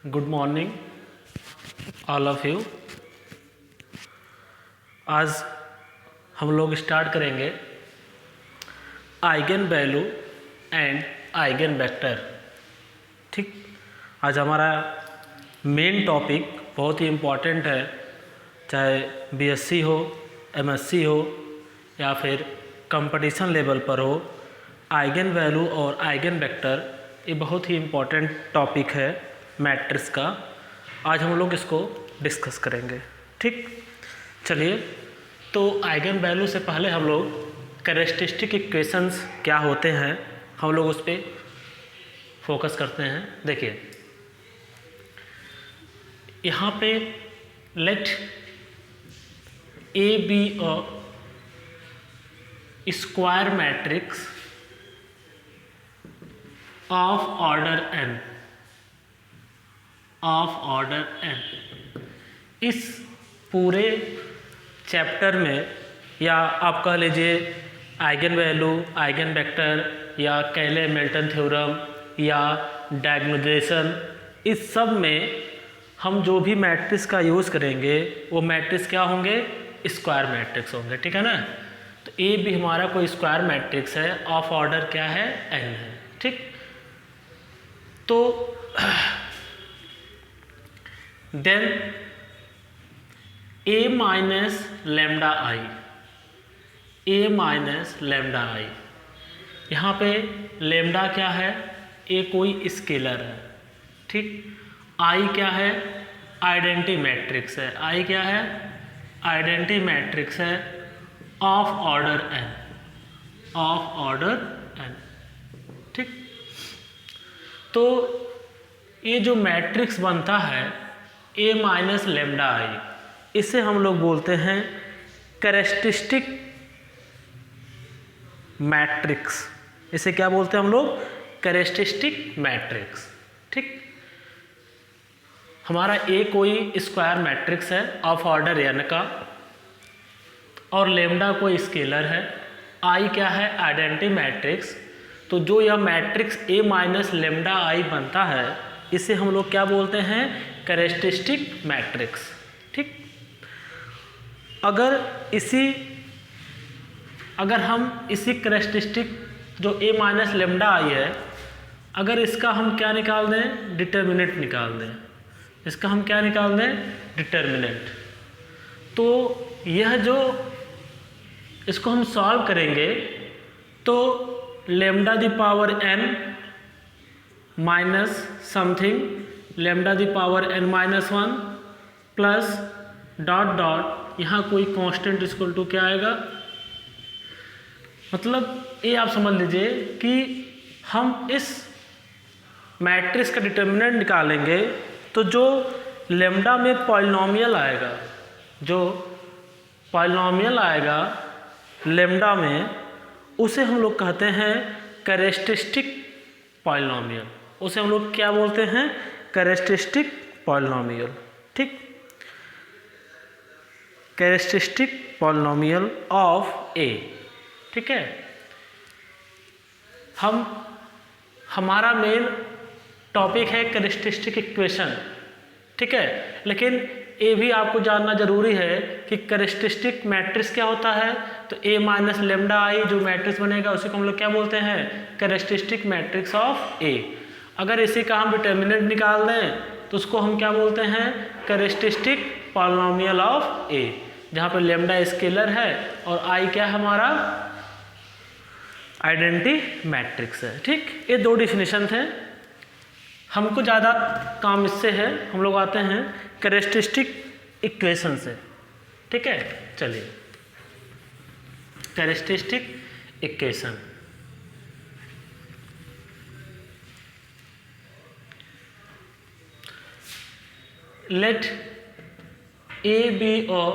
Good morning all of you. आज हम लोग स्टार्ट करेंगे eigen value and eigen vector. ठीक, आज हमारा मेन टॉपिक बहुत ही इम्पॉर्टेंट है, चाहे बीएससी हो, एमएससी हो या फिर कंपटीशन लेवल पर हो। आइगन वैल्यू और आइगन वेक्टर ये बहुत ही इम्पॉर्टेंट टॉपिक है मैट्रिक्स का। आज हम लोग इसको डिस्कस करेंगे। ठीक, चलिए, तो आइगन वैल्यू से पहले हम लोग कैरेक्टरिस्टिक इक्वेशंस क्या होते हैं हम लोग उस पर फोकस करते हैं। देखिए, यहाँ पे let A be a square matrix of order n, इस पूरे चैप्टर में, या आप कह लीजिए आइगन वैल्यू, आइगन वेक्टर, या कैले मिल्टन थ्योरम, या डायगोनलाइजेशन, इस सब में हम जो भी मैट्रिक्स का यूज़ करेंगे वो मैट्रिक्स क्या होंगे? स्क्वायर मैट्रिक्स होंगे। ठीक है ना? तो ए भी हमारा कोई स्क्वायर मैट्रिक्स है, ऑफ ऑर्डर क्या है? n है। ठीक, तो then a minus lambda I, यहाँ पे लेमडा क्या है? a कोई स्केलर है। ठीक, i क्या है? आइडेंटिटी मैट्रिक्स है। i क्या है? आइडेंटिटी मैट्रिक्स है ऑफ ऑर्डर n। ठीक, तो ये जो मैट्रिक्स बनता है a माइनस लेमडा आई, इसे हम लोग बोलते हैं कैरेक्टरिस्टिक मैट्रिक्स। इसे क्या बोलते हैं हम लोग? Characteristic matrix. ठीक, हमारा a कोई स्क्वायर मैट्रिक्स है ऑफ ऑर्डर n का, और लेमडा कोई स्केलर है, i क्या है? Identity matrix. तो जो यह मैट्रिक्स a माइनस लेमडा आई बनता है, इसे हम लोग क्या बोलते हैं? Characteristic matrix. ठीक, अगर हम इसी कैरेक्टरिस्टिक जो a माइनस लेमडा आई है, अगर इसका हम क्या निकाल दें? डिटर्मिनेंट निकाल दें। इसका हम क्या निकाल दें? डिटर्मिनेंट। तो यह जो इसको हम सॉल्व करेंगे तो lambda the power n minus something lambda the power n minus 1 plus dot dot, यहाँ कोई कांस्टेंट इक्वल टू क्या आएगा? मतलब ये आप समझ लीजिए कि हम इस मैट्रिक्स का डिटर्मिनेंट निकालेंगे तो जो लेमडा में पॉलिनोमियल आएगा, जो पॉलिनोमियल आएगा लेमडा में, उसे हम लोग कहते हैं कैरेक्टरिस्टिक पॉलिनोमियल। उसे हम लोग क्या बोलते हैं? Characteristic polynomial. ठीक, कैरेक्टरिस्टिक पॉलिनोमियल ऑफ a। ठीक है, हमारा मेन टॉपिक है कैरेक्टरिस्टिक इक्वेशन। ठीक है, लेकिन ये भी आपको जानना जरूरी है कि कैरेक्टरिस्टिक मैट्रिक्स क्या होता है। तो a माइनस लेमडा आई जो मैट्रिक्स बनेगा उसी को हम लोग क्या बोलते हैं? Characteristic matrix of a। अगर इसी का हम डिटर्मिनेंट निकाल दें तो उसको हम क्या बोलते हैं? कैरेक्टरिस्टिक पॉलिनोमियल ऑफ a, जहाँ पर लेमडा स्केलर है और i क्या है? हमारा आइडेंटिटी मैट्रिक्स है। ठीक, ये दो डिफिनेशन थे। हमको ज़्यादा काम इससे है, हम लोग आते हैं कैरेक्टरिस्टिक इक्वेशन से। ठीक है, चलिए, characteristic equation. Let a be a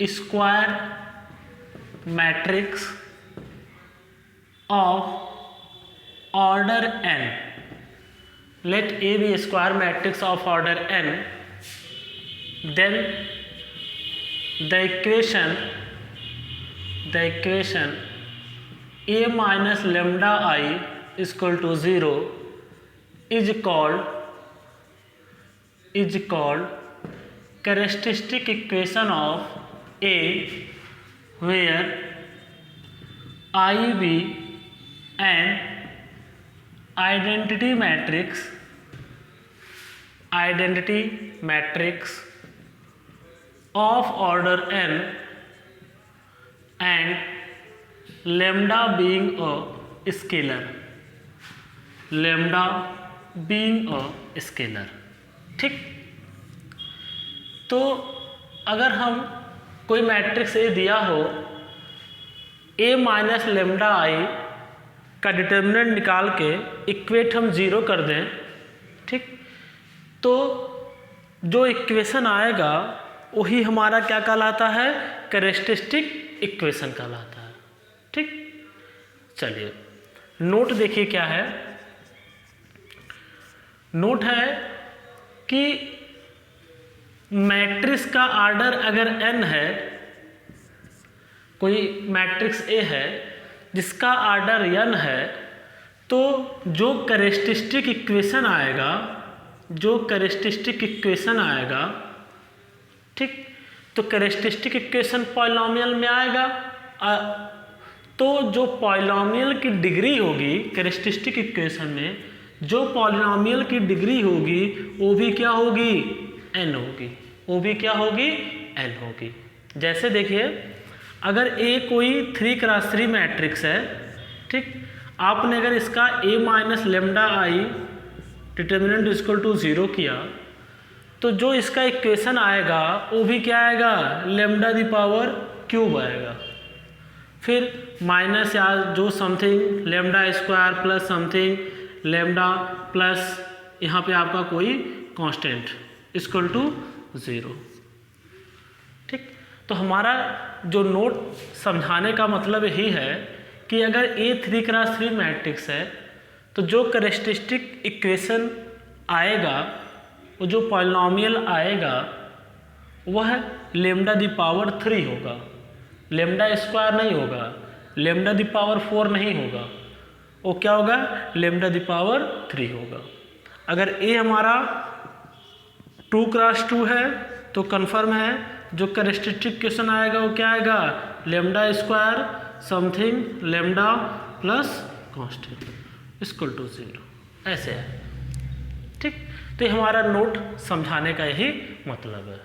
square matrix of order n। let a be a square matrix of order n, then the equation a minus lambda I is equal to 0 is called characteristic equation of A, where I, B and identity matrix of order n and lambda being a scalar, ठीक। तो अगर हम कोई matrix A दिया हो, ए minus lambda आई का determinant निकाल के इक्वेट हम 0 कर दें, ठीक, तो जो इक्वेशन आएगा वही हमारा क्या कहलाता है, कैरेक्टरिस्टिक इक्वेशन कहलाता है, ठीक। चलिए नोट देखिए क्या है। नोट है कि मैट्रिक्स का आर्डर अगर n है, कोई मैट्रिक्स ए है जिसका आर्डर n है, तो जो कैरेक्टरिस्टिक इक्वेशन आएगा, ठीक, तो कैरेक्टरिस्टिक इक्वेशन पॉलिनोमियल में आएगा। तो जो पॉलिनोमियल की डिग्री होगी कैरेक्टरिस्टिक इक्वेशन में, जो पॉलिनोमियल की डिग्री होगी वो भी क्या होगी, n होगी, वो भी क्या होगी, n होगी। जैसे देखिए अगर A कोई 3x3 मैट्रिक्स है, ठीक, आपने अगर इसका A minus lambda I determinant equal to 0 किया, तो जो इसका इक्वेशन आएगा वो भी क्या आएगा, लेमडा दी पावर क्यूब आएगा। फिर माइनस या जो something lambda square plus something lambda plus यहाँ पे आपका कोई कांस्टेंट इक्वल टू 0, ठीक। तो हमारा जो नोट समझाने का मतलब यही है कि अगर A 3x3 मैट्रिक्स है, तो जो कैरेक्टरिस्टिक इक्वेशन आएगा, वो जो पॉलिनोमियल आएगा वह लेमडा दी पावर 3 होगा, लेमडा स्क्वायर नहीं होगा, लेमडा दी पावर 4 नहीं होगा, वो क्या होगा, लेमडा दी पावर 3 होगा। अगर A हमारा 2x2 है तो कन्फर्म है जो कैरेक्टरिस्टिक इक्वेशन आएगा वो क्या आएगा, lambda square something lambda plus constant equal to 0, ऐसे है, ठीक। तो ये हमारा नोट समझाने का यही मतलब है,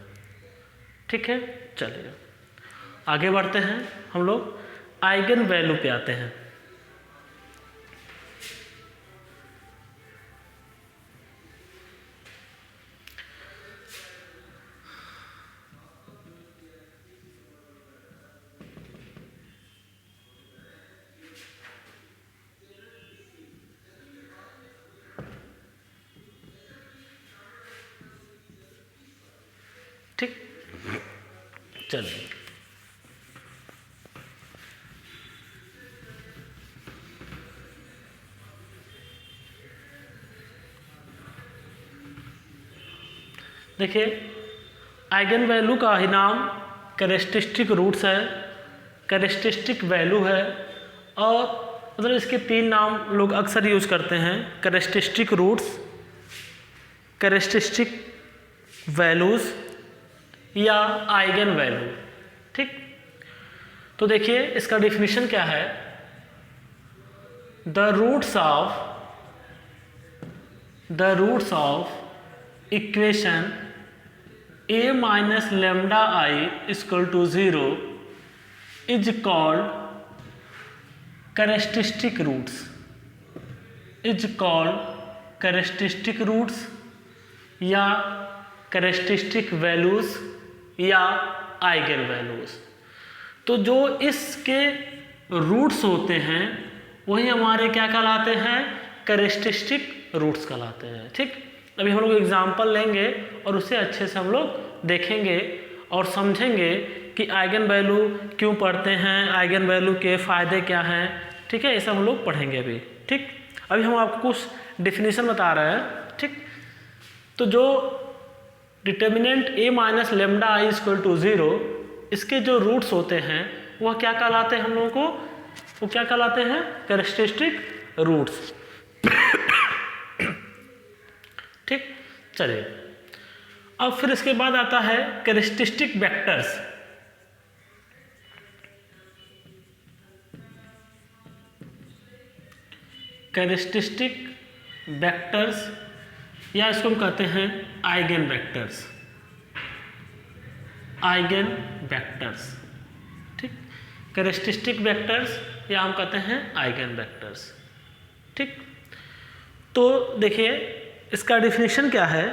ठीक है। चलिए आगे बढ़ते हैं, हम लोग आइगन वैल्यू पे आते हैं। ठीक, चलिए देखिए आइगन वैल्यू का ही नाम कैरेक्टरिस्टिक रूट्स है, कैरेक्टरिस्टिक वैल्यू है, और मतलब इसके 3 नाम लोग अक्सर यूज करते हैं, कैरेक्टरिस्टिक रूट्स, कैरेक्टरिस्टिक वैल्यूज या आइगन वैल्यू, ठीक। तो देखिए इसका डिफिनीशन क्या है, the roots of equation A minus lambda I equal to 0 is called characteristic roots, या कैरेक्टरिस्टिक वैल्यूज या आइगन वैल्यूज। तो जो इसके रूट्स होते हैं वही हमारे क्या कहलाते हैं, कैरेक्टरिस्टिक रूट्स कहलाते हैं, ठीक। अभी हम लोग एग्जांपल लेंगे और उसे अच्छे से हम लोग देखेंगे और समझेंगे कि आइगन वैल्यू क्यों पढ़ते हैं, आइगन वैल्यू के फ़ायदे क्या हैं, ठीक है, ये सब हम लोग पढ़ेंगे अभी, ठीक। अभी हम आपको कुछ डिफिनीशन बता रहे हैं, ठीक। तो जो determinant A minus lambda I equal to 0, इसके जो रूट्स होते हैं वह क्या कहलाते हैं, हम लोगों को वो क्या कहलाते हैं, कैरेक्टरिस्टिक रूट्स। चलिए, अब फिर इसके बाद आता है कैरेक्टरिस्टिक वेक्टर्स। कैरेक्टरिस्टिक वेक्टर्स या इसको हम कहते हैं आइगन वेक्टर्स। आइगन वेक्टर्स, ठीक। कैरेक्टरिस्टिक वेक्टर्स या हम कहते हैं आइगन वेक्टर्स, ठीक। तो देखिए इसका डिफिनीशन क्या है।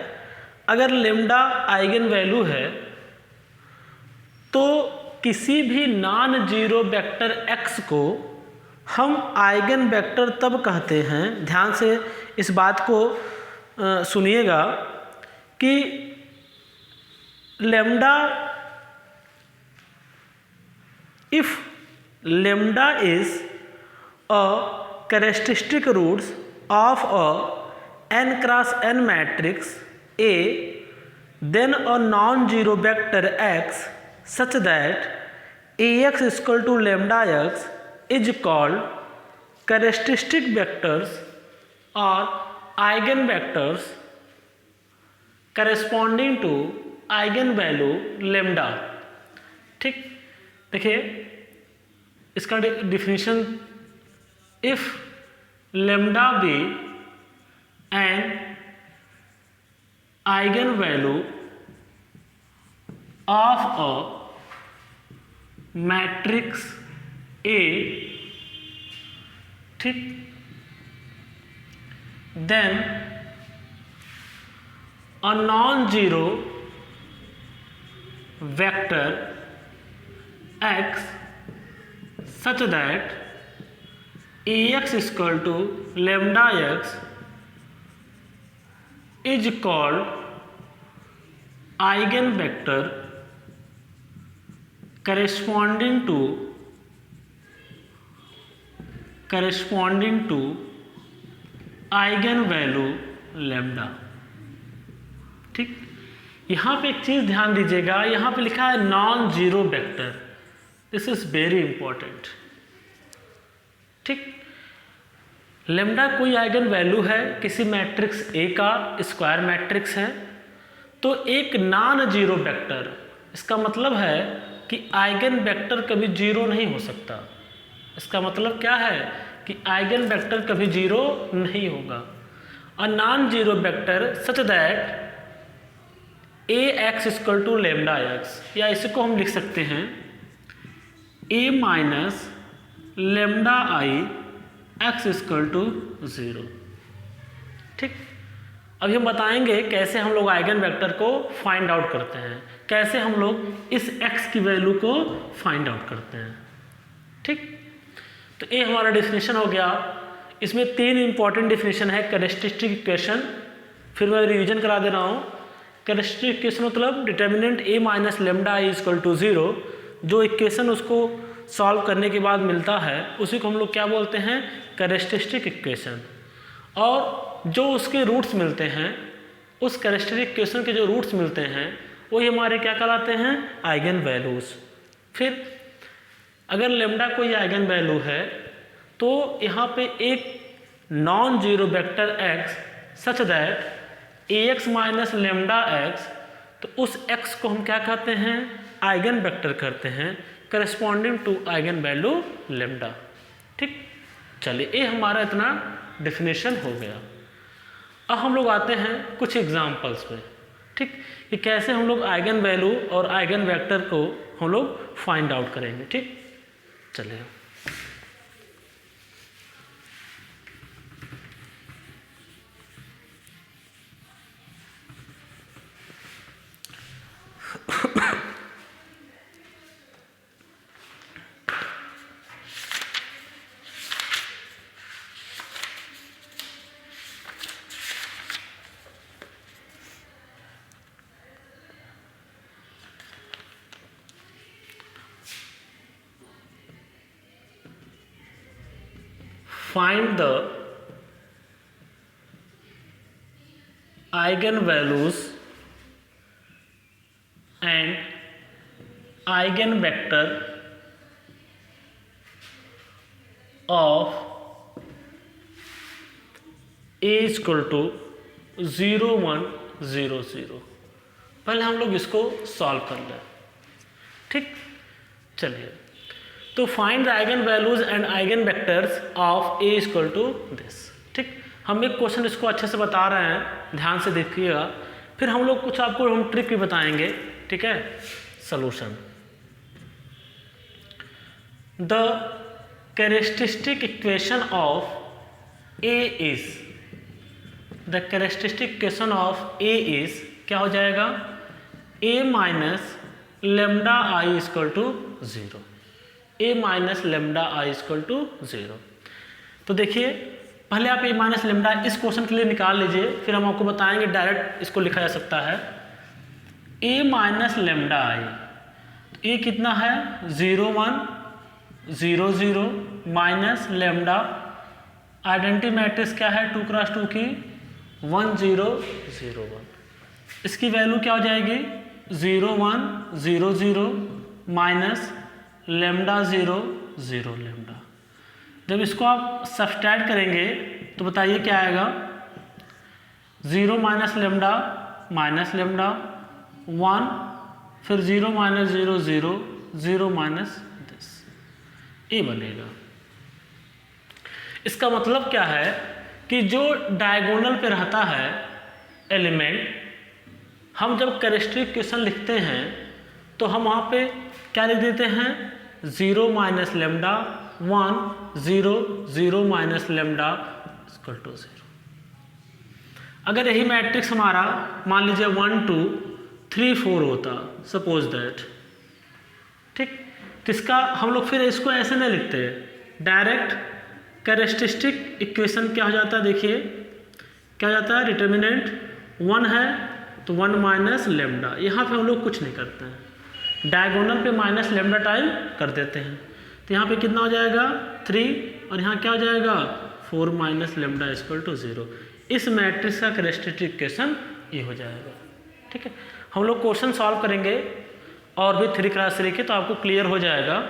अगर लेम्डा आइगन वैल्यू है तो किसी भी नॉन जीरो वेक्टर x को हम आइगन वेक्टर तब कहते हैं, ध्यान से इस बात को सुनिएगा कि lambda, if lambda is a characteristic roots of a n cross n matrix A, then a non-zero vector x such that Ax is equal to lambda x is called characteristic vectors or eigenvectors corresponding to eigenvalue lambda, ठीक। देखिए इसका definition, if lambda be an eigenvalue of a matrix A, ठीक, then a non-zero vector x such that Ax is equal to lambda x is called eigenvector corresponding to eigenvalue lambda, ठीक। यहाँ पे एक चीज़ ध्यान दीजिएगा, यहाँ पे लिखा है non zero vector, this is very important, ठीक। लेम्डा कोई आइगन वैल्यू है किसी मैट्रिक्स A का, स्क्वायर मैट्रिक्स है, तो एक नॉन जीरो वेक्टर, इसका मतलब है कि आइगन वेक्टर कभी जीरो नहीं हो सकता। इसका मतलब क्या है कि आइगन वेक्टर कभी जीरो नहीं होगा। A non zero vector such that Ax equal to lambda x, या इसको हम लिख सकते हैं A minus lambda I x equal to 0, ठीक। अभी हम बताएंगे कैसे हम लोग आइगन वेक्टर को फाइंड आउट करते हैं, कैसे हम लोग इस x की वैल्यू को फाइंड आउट करते हैं, ठीक। तो ये हमारा डेफिनेशन हो गया। इसमें 3 इंपॉर्टेंट डेफिनेशन है। कैरेक्टरिस्टिक इक्वेशन, फिर मैं रिवीजन करा दे रहा हूँ। कैरेक्टरिस्टिक इक्वेशन मतलब determinant A minus lambda I equal to 0, जो इक्वेशन उसको सॉल्व करने के बाद मिलता है उसी को हम लोग क्या बोलते हैं, कैरेक्टरिस्टिक इक्वेशन। और जो उसके रूट्स मिलते हैं, उस कैरेक्टरिस्टिक इक्वेशन के जो रूट्स मिलते हैं वही हमारे क्या कहलाते हैं, आइगन वैल्यूज। फिर अगर लेम्डा कोई आइगन वैल्यू है तो यहाँ पे एक non zero vector x such that Ax minus lambda x, तो उस x को हम क्या कहते हैं, आइगन वेक्टर करते हैं corresponding to eigen value lambda, ठीक। चलिए ये हमारा इतना डेफिनेशन हो गया। अब हम लोग आते हैं कुछ एग्जांपल्स पे, ठीक, कि कैसे हम लोग आइगन वैल्यू और आइगन वेक्टर को हम लोग फाइंड आउट करेंगे, ठीक। चलिए find the eigenvalues and eigenvector of A equal to 0, 1, 0 0। पहले हम लोग इसको सॉल्व कर लें, ठीक। चलिए, तो find the eigen values and eigen vectors of A equal to this, ठीक। हम एक क्वेश्चन इसको अच्छे से बता रहे हैं, ध्यान से देखिएगा, फिर हम लोग कुछ आपको हम ट्रिक भी बताएंगे, ठीक है। Solution, the characteristic equation of A is, the characteristic equation of A is क्या हो जाएगा, A minus lambda I equal to 0, A minus lambda I equal to 0। तो देखिए, पहले आप ए माइनस लेमडा इस क्वेश्चन के लिए निकाल लीजिए, फिर हम आपको बताएंगे डायरेक्ट इसको लिखा जा सकता है। ए माइनस लेमडा आई, ए कितना है 0 1 0 0 माइनस लेमडा, आइडेंटिटी मैट्रिक्स क्या है 2 क्रॉस 2 की 1 0 0 1, इसकी वैल्यू क्या हो जाएगी 0 1 0 0 माइनस लेमडा 0 0 लेमडा। जब इसको आप सब्सट्रैक्ट करेंगे तो बताइए क्या आएगा, 0 माइनस लेमडा 1, फिर 0 माइनस 0 0 0 माइनस दिस, ये बनेगा। इसका मतलब क्या है कि जो डायगोनल पे रहता है एलिमेंट, हम जब कैरेक्टरिस्टिक इक्वेशन लिखते हैं तो हम वहाँ पे क्या लिख देते हैं 0 minus lambda 1 0 0 minus lambda equal to 0। अगर यही मैट्रिक्स हमारा मान लीजिए 1 2 3 4 होता, सपोज दैट, ठीक, तो इसका हम लोग फिर इसको ऐसे नहीं लिखते, डायरेक्ट कैरेक्टरिस्टिक इक्वेशन क्या हो जाता है, देखिए क्या हो जाता है, डिटर्मिनेंट 1 है तो 1 माइनस लेमडा, यहाँ पे हम लोग कुछ नहीं करते हैं, डायगोनल पे माइनस लेमडा टाइम कर देते हैं, तो यहाँ पे कितना हो जाएगा 3 और यहाँ क्या हो जाएगा 4 माइनस लेमडा इक्वल टू 0। इस मैट्रिक्स का कैरेक्टरिस्टिक इक्वेशन ये हो जाएगा, ठीक है। हम लोग क्वेश्चन सॉल्व करेंगे और भी 3 क्रॉस 3 के, तो आपको क्लियर हो जाएगा,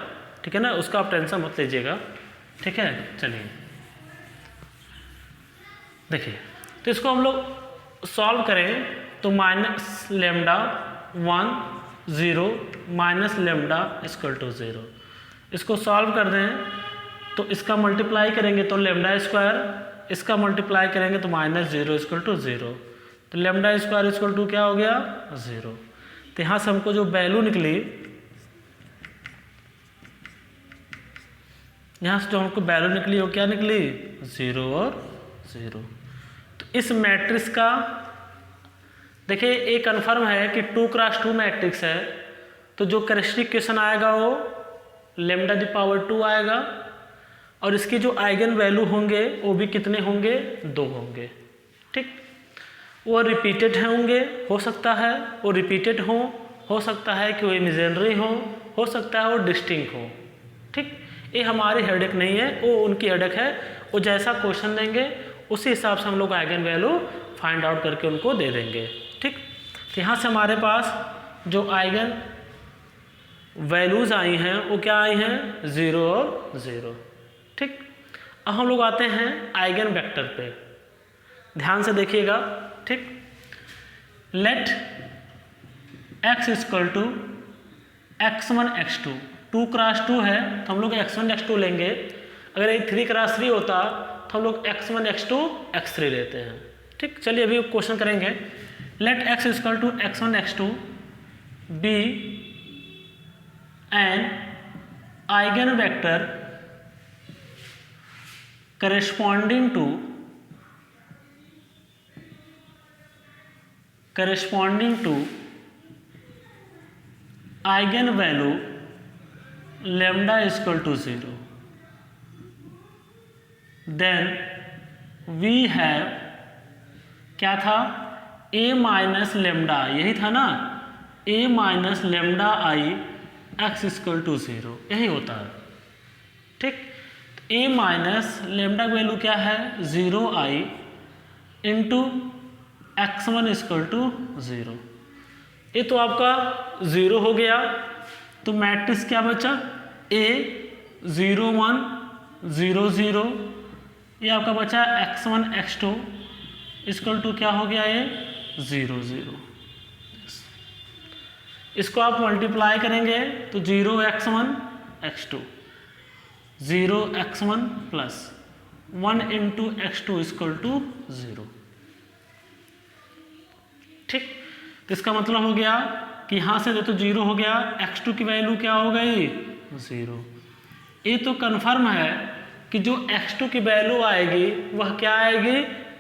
ठीक है ना, उसका आप टेंशन मत लीजिएगा, ठीक है। चलिए देखिए, तो इसको हम लोग सॉल्व करें तो minus lambda 1 0 minus lambda equal to 0, इसको सॉल्व कर दें तो इसका मल्टीप्लाई करेंगे तो लेमडा स्क्वायर, इसका मल्टीप्लाई करेंगे तो माइनस 0 इक्वल टू 0, तो लेमडा स्क्वायर इक्वल टू क्या हो गया 0। तो यहाँ से हमको जो वैल्यू निकली, यहाँ से जो हमको वैल्यू निकली वो क्या निकली 0 और 0। तो इस मैट्रिक्स का देखिए ये कन्फर्म है कि 2 क्रॉस 2 मैट्रिक्स है, तो जो कैरेक्टरिस्टिक इक्वेशन आएगा वो लेमडा दी पावर 2 आएगा, और इसकी जो आइगन वैल्यू होंगे वो भी कितने होंगे 2 होंगे, ठीक। वो रिपीटेड होंगे, हो सकता है वो रिपीटेड हो सकता है कि वो इमेजिनरी हो सकता है वो डिस्टिंक्ट हो, ठीक। ये हमारी हेडेक नहीं है, वो उनकी हेडेक है, वो जैसा क्वेश्चन देंगे उसी हिसाब से हम लोग आइगन वैल्यू फाइंड आउट करके उनको दे देंगे, ठीक। तो यहाँ से हमारे पास जो आइगन वैल्यूज आई हैं वो क्या आई हैं 0 और 0, ठीक। अब हम लोग आते हैं आइगन वेक्टर पे, ध्यान से देखिएगा, ठीक। Let x equal to x1 x2, 2 cross 2 है तो हम लोग x1 x2 लेंगे, अगर ये 3 क्रॉस 3 होता तो हम लोग x1 x2 x3 लेते हैं, ठीक। चलिए अभी क्वेश्चन करेंगे, let x equal to x1 x2 be an eigen vector corresponding to eigen value lambda equal to 0, then we have क्या था a माइनस लेमडा, यही था ना, a minus lambda I x equal to 0, यही होता है, ठीक। a माइनस लेमडा की वैल्यू क्या है 0i into x1 equal to 0, ये तो आपका 0 हो गया, तो मैट्रिक्स क्या बचा a 0 1 0 0, ये आपका बचा x1 x2 इक्वल टू क्या हो गया ये 0 0। इसको आप मल्टीप्लाई करेंगे तो 0x1 x2, 0x1 plus 1 into x2 equal to 0। ठीक, तो इसका मतलब हो गया कि यहाँ से तो 0 हो गया, x2 की वैल्यू क्या हो गई 0। ये तो कन्फर्म है कि जो x2 की वैल्यू आएगी वह क्या आएगी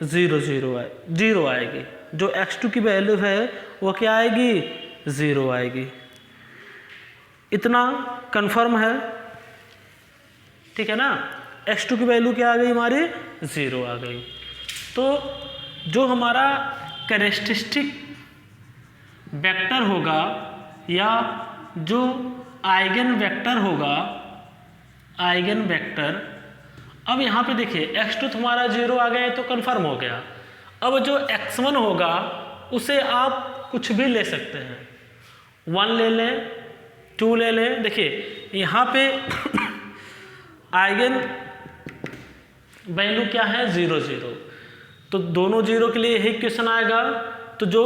0 आएगी। जो x2 की वैल्यू है वह क्या आएगी 0 आएगी। इतना कन्फर्म है, ठीक है ना। x2 की वैल्यू क्या आ गई हमारी 0 आ गई। तो जो हमारा कैरेक्टरिस्टिक वेक्टर होगा या जो आइगन वेक्टर होगा, आइगन वेक्टर, अब यहाँ पे देखिए x2 तुम्हारा 0 आ गया तो कन्फर्म हो गया। अब जो x1 होगा उसे आप कुछ भी ले सकते हैं, 1 ले लें, 2 ले लें। देखिए यहाँ पे आइगन वैल्यू क्या है 0 0, तो दोनों 0 के लिए यही क्वेश्चन आएगा। तो जो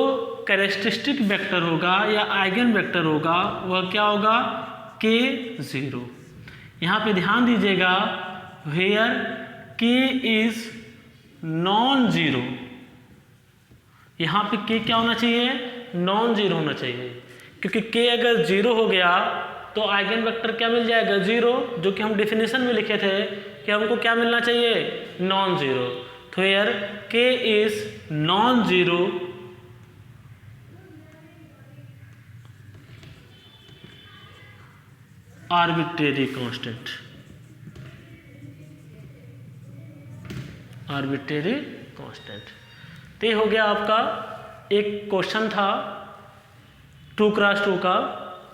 कैरेक्टरिस्टिक वेक्टर होगा या आइगन वेक्टर होगा वह क्या होगा k0। यहाँ पे ध्यान दीजिएगा, where k is non zero, यहाँ पे k क्या होना चाहिए नॉन जीरो होना चाहिए, क्योंकि k अगर 0 हो गया तो आइगन वेक्टर क्या मिल जाएगा 0, जो कि हम डेफिनेशन में लिखे थे कि हमको क्या मिलना चाहिए नॉन जीरो। तो where k is non zero arbitrary constant, arbitrary constant. तो ये हो गया आपका एक क्वेश्चन था 2x2 का,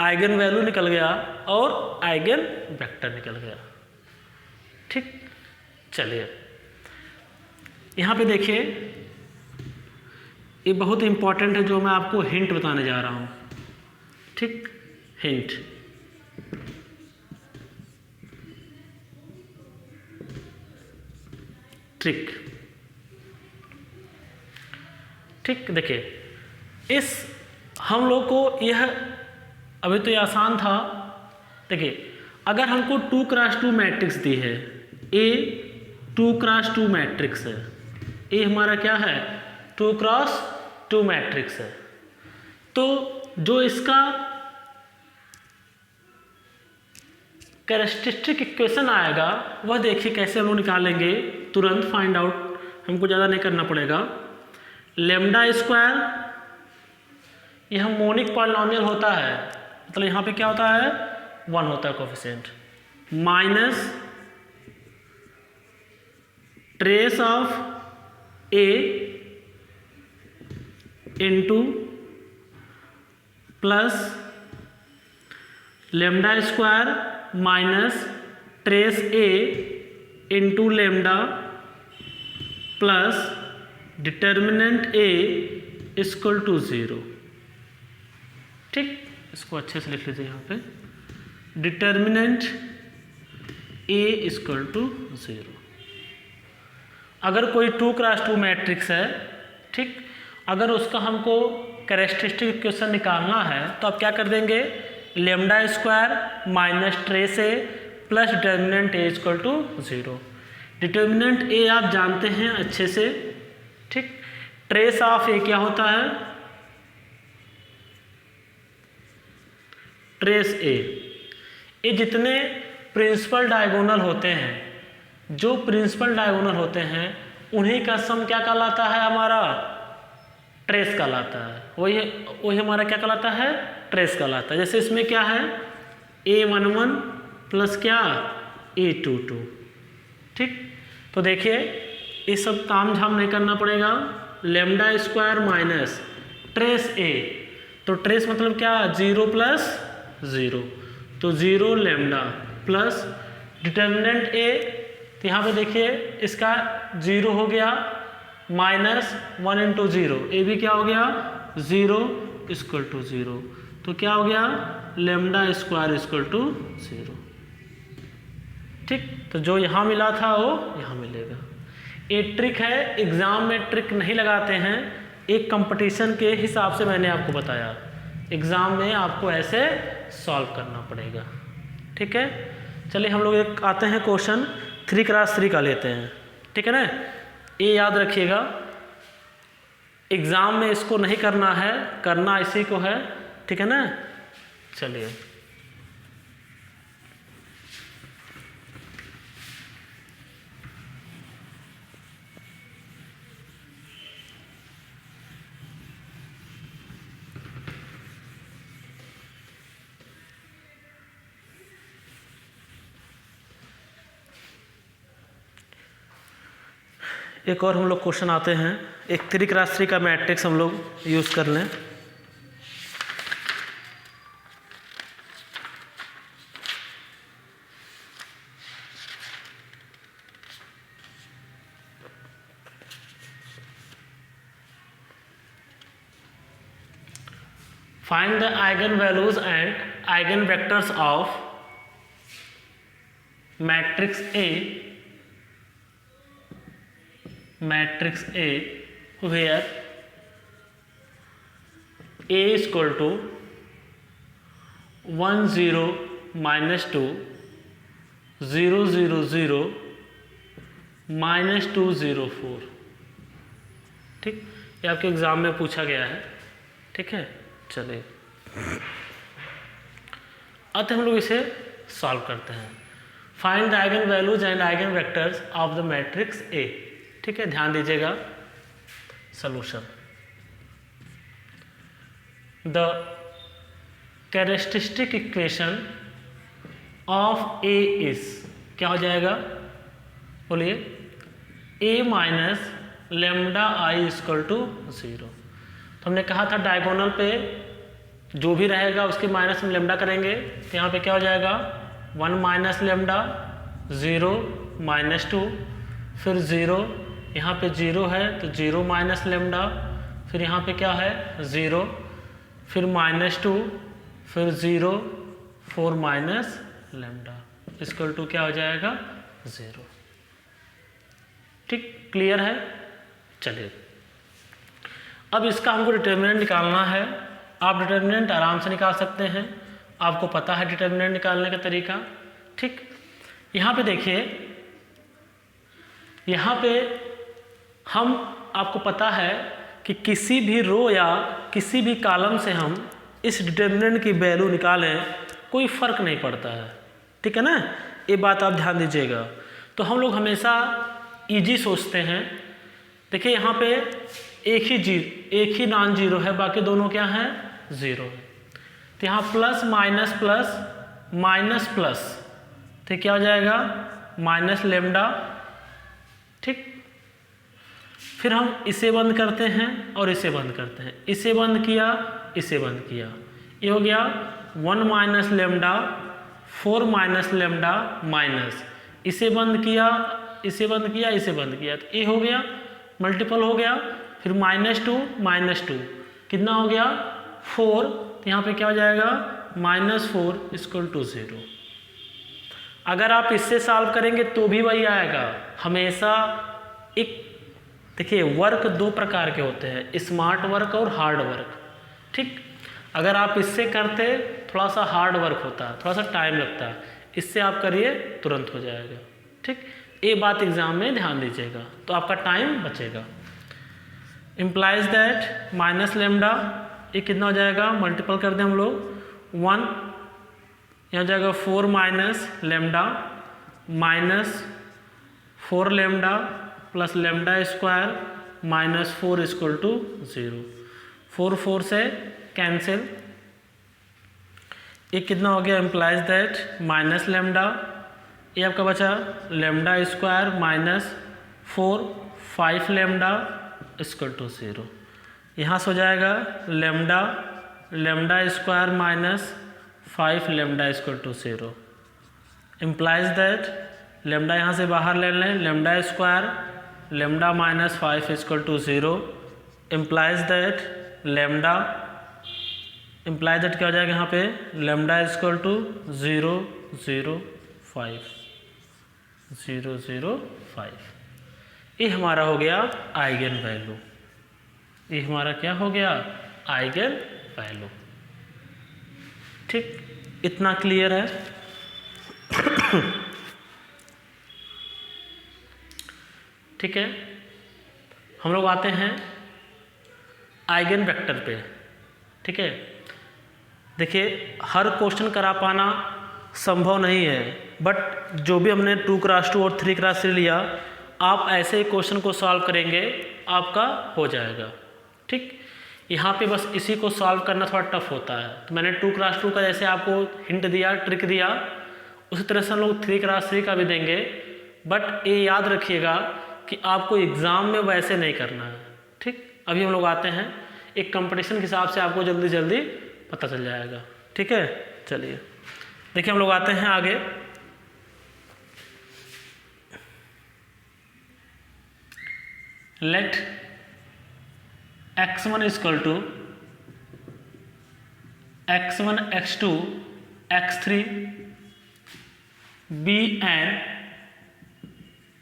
आइगन वैल्यू निकल गया और आइगन वेक्टर निकल गया। ठीक, चलिए यहाँ पे देखिए, ये बहुत इंपॉर्टेंट है जो मैं आपको हिंट बताने जा रहा हूँ। ठीक, हिंट, ट्रिक। ठीक, देखिए इस हम लोग को यह अभी तो ये आसान था। देखिए अगर हमको 2x2 मैट्रिक्स दी है, ए 2x2 मैट्रिक्स है, ए हमारा क्या है 2x2 मैट्रिक्स है, तो जो इसका कैरेक्टरिस्टिक इक्वेशन आएगा वह देखिए कैसे हम लोग निकालेंगे, तुरंत फाइंड आउट, हमको ज़्यादा नहीं करना पड़ेगा। लेमडा स्क्वायर यह मोनिक पॉलिनोमियल होता है, मतलब यहाँ पे क्या होता है 1 होता है coefficient, minus trace of A into plus lambda square minus trace A into lambda plus determinant A equal to 0। ठीक, इसको अच्छे से लिख लीजिए यहाँ पे, डिटर्मिनेंट ए इक्वल टू 0। अगर कोई 2x2 मैट्रिक्स है, ठीक, अगर उसका हमको कैरेक्टरिस्टिक इक्वेशन निकालना है तो आप क्या कर देंगे, lambda square minus trace A plus determinant A equal to 0। Determinant A आप जानते हैं अच्छे से, ठीक, ट्रेस ऑफ ए क्या होता है ट्रेस ए। ये जितने प्रिंसिपल डायगोनल होते हैं, जो प्रिंसिपल डायगोनल होते हैं उन्हीं का सम क्या कहलाता है हमारा ट्रेस कहलाता है, वही हमारा क्या कहलाता है ट्रेस कहलाता है। जैसे इसमें क्या है A11 प्लस क्या A22। ठीक, तो देखिए ये सब काम झाम नहीं करना पड़ेगा, लेमडा स्क्वायर माइनस ट्रेस ए, तो ट्रेस मतलब क्या 0 प्लस 0, तो 0 लेमडा प्लस डिटर्मिनेंट ए, तो यहाँ पे देखिए इसका 0 हो गया माइनस 1 इंटू 0, ए भी क्या हो गया 0 इक्वल टू 0, तो क्या हो गया लेमडा स्क्वायर इक्वल टू 0। ठीक, तो जो यहाँ मिला था वो यहाँ मिलेगा। ये ट्रिक है, एग्जाम में ट्रिक नहीं लगाते हैं, एक कंपटीशन के हिसाब से मैंने आपको बताया, एग्ज़ाम में आपको ऐसे सॉल्व करना पड़ेगा। ठीक है, चलिए हम लोग एक आते हैं क्वेश्चन 3x3 का लेते हैं। ठीक है ना, ये याद रखिएगा, एग्ज़ाम में इसको नहीं करना है, करना इसी को है। ठीक है ना, चलिए एक और हम लोग क्वेश्चन आते हैं, एक 3x3 का मैट्रिक्स हम लोग यूज़ कर लें। Find the eigen values and eigen vectors of matrix A where A is equal to 1 0 minus 2 0 0 0 minus 2 0 4। ठीक, ये आपके एग्जाम में पूछा गया है। ठीक है, चलिए अब हम लोग इसे सॉल्व करते हैं। Find the eigen values and eigen vectors of the matrix A. ठीक है, ध्यान दीजिएगा। Solution, the characteristic equation of A is, क्या हो जाएगा बोलिए, A minus lambda I equal to 0। तो हमने कहा था डायगोनल पे जो भी रहेगा उसके माइनस में लेमडा करेंगे, तो यहाँ पे क्या हो जाएगा 1 माइनस लेमडा 0 माइनस 2, फिर 0, यहाँ पे 0 है तो 0 माइनस लेमडा, फिर यहाँ पे क्या है 0, फिर माइनस 2, फिर 0 4 माइनस लेमडा इक्वल टू क्या हो जाएगा 0। ठीक, क्लियर है। चलिए अब इसका हमको डिटर्मिनेंट निकालना है। आप डिटर्मिनेंट आराम से निकाल सकते हैं, आपको पता है डिटर्मिनेंट निकालने का तरीका। ठीक, यहाँ पे देखिए, यहाँ पे हम आपको पता है कि किसी भी रो या किसी भी कॉलम से हम इस डिटर्मिनेंट की वैल्यू निकालें कोई फ़र्क नहीं पड़ता है। ठीक है ना, ये बात आप ध्यान दीजिएगा। तो हम लोग हमेशा इजी सोचते हैं। देखिए यहाँ पे एक ही नॉन जीरो है, बाकी दोनों क्या हैं 0 है। तो यहाँ प्लस माइनस प्लस तो क्या हो जाएगा माइनस लेमडा। ठीक, फिर हम इसे बंद करते हैं और इसे बंद करते हैं, इसे बंद किया इसे बंद किया, ये हो गया 1 minus lambda 4 minus lambda minus, इसे बंद किया इसे बंद किया इसे बंद किया, तो ये हो गया मल्टीपल हो गया। फिर माइनस टू कितना हो गया 4, तो यहाँ पे क्या हो जाएगा -4 इक्वल टू 0। अगर आप इससे सॉल्व करेंगे तो भी वही आएगा हमेशा। एक देखिए वर्क 2 प्रकार के होते हैं, स्मार्ट वर्क और हार्ड वर्क। ठीक, अगर आप इससे करते थोड़ा सा हार्ड वर्क होता है, थोड़ा सा टाइम लगता है, इससे आप करिए तुरंत हो जाएगा। ठीक, ये बात एग्जाम में ध्यान दीजिएगा तो आपका टाइम बचेगा। इम्प्लाइज दैट माइनस लेमडा, ये कितना हो जाएगा मल्टीपल कर दें हम लोग 1, यहाँ हो जाएगा 4 minus lambda -4 lambda plus lambda square -4 equal to 0। 4 4 से कैंसिल, ये कितना हो गया इम्प्लाइज दैट माइनस लेमडा, ये आपका बचा lambda square -4 5 lambda equal to 0। यहाँ से हो जाएगा lambda square -5 lambda equal to 0। Implies that lambda यहाँ से बाहर ले लें, lambda square lambda -5 equal to 0। Implies that implies that क्या हो जाएगा यहाँ पे लेमडा इक्वल टू 0 0 5 0 0 5। ये हमारा हो गया आइगन वैल्यू। ये हमारा क्या हो गया, आइगन वैल्यू। ठीक, इतना क्लियर है। ठीक है, हम लोग आते हैं आइगन वेक्टर पे। ठीक है, देखिए हर क्वेश्चन करा पाना संभव नहीं है, बट जो भी हमने 2x2 और 3x3 लिया, आप ऐसे ही क्वेश्चन को सॉल्व करेंगे, आपका हो जाएगा। ठीक, यहाँ पे बस इसी को सॉल्व करना थोड़ा टफ होता है। तो मैंने 2x2 का जैसे आपको हिंट दिया, ट्रिक दिया, उसी तरह से हम लोग 3x3 का भी देंगे। बट ये याद रखिएगा कि आपको एग्ज़ाम में वैसे नहीं करना है। ठीक, अभी हम लोग आते हैं एक कंपटीशन के हिसाब से, आपको जल्दी जल्दी पता चल जाएगा। ठीक है, चलिए देखिए हम लोग आते हैं आगे। Let x1 equal to x1 x2 x3 be an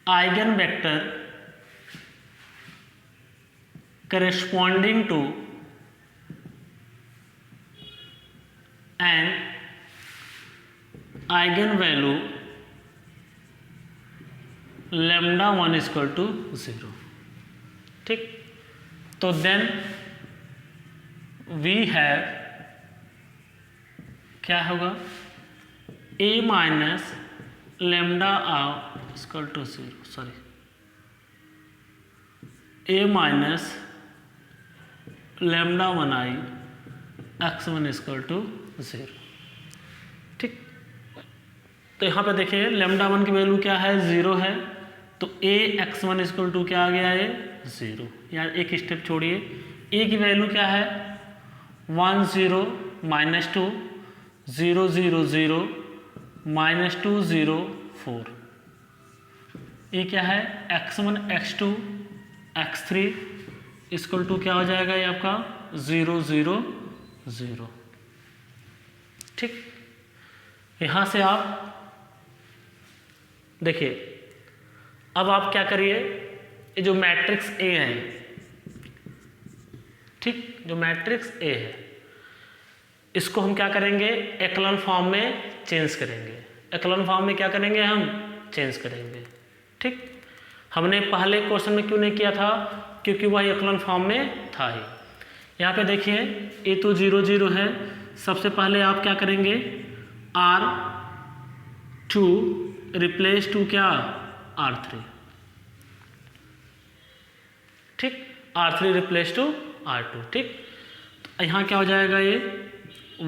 eigen vector corresponding to an eigenvalue lambda 1 equal to 0। ठीक, तो देन वी हैव क्या होगा, a minus lambda equal to 0, sorry a minus lambda 1i x1 equal to 0। ठीक, तो यहाँ पे देखिए lambda 1 की वैल्यू क्या है, 0 है, तो a x1 इक्वल टू क्या आ गया है, 0। यार एक स्टेप छोड़िए, a की वैल्यू क्या है, 1 0 माइनस 2 0 0 0 माइनस 2 0 4। ये क्या है, x1 x2 x3 equal to क्या हो जाएगा, ये आपका 0 0 0। ठीक, यहाँ से आप देखिए, अब आप क्या करिए, ये जो मैट्रिक्स ए है, ठीक, जो मैट्रिक्स ए है, इसको हम क्या करेंगे, एक्लन फॉर्म में चेंज करेंगे। एक्लन फॉर्म में क्या करेंगे, हम चेंज करेंगे। ठीक, हमने पहले क्वेश्चन में क्यों नहीं किया था, क्योंकि वह एक्लन फॉर्म में था ही। यहाँ पे देखिए ए तो 0 0 है, सबसे पहले आप क्या करेंगे, R2 रिप्लेस टू क्या, R3। ठीक, R3 रिप्लेस टू R2। ठीक, तो यहाँ क्या हो जाएगा, ये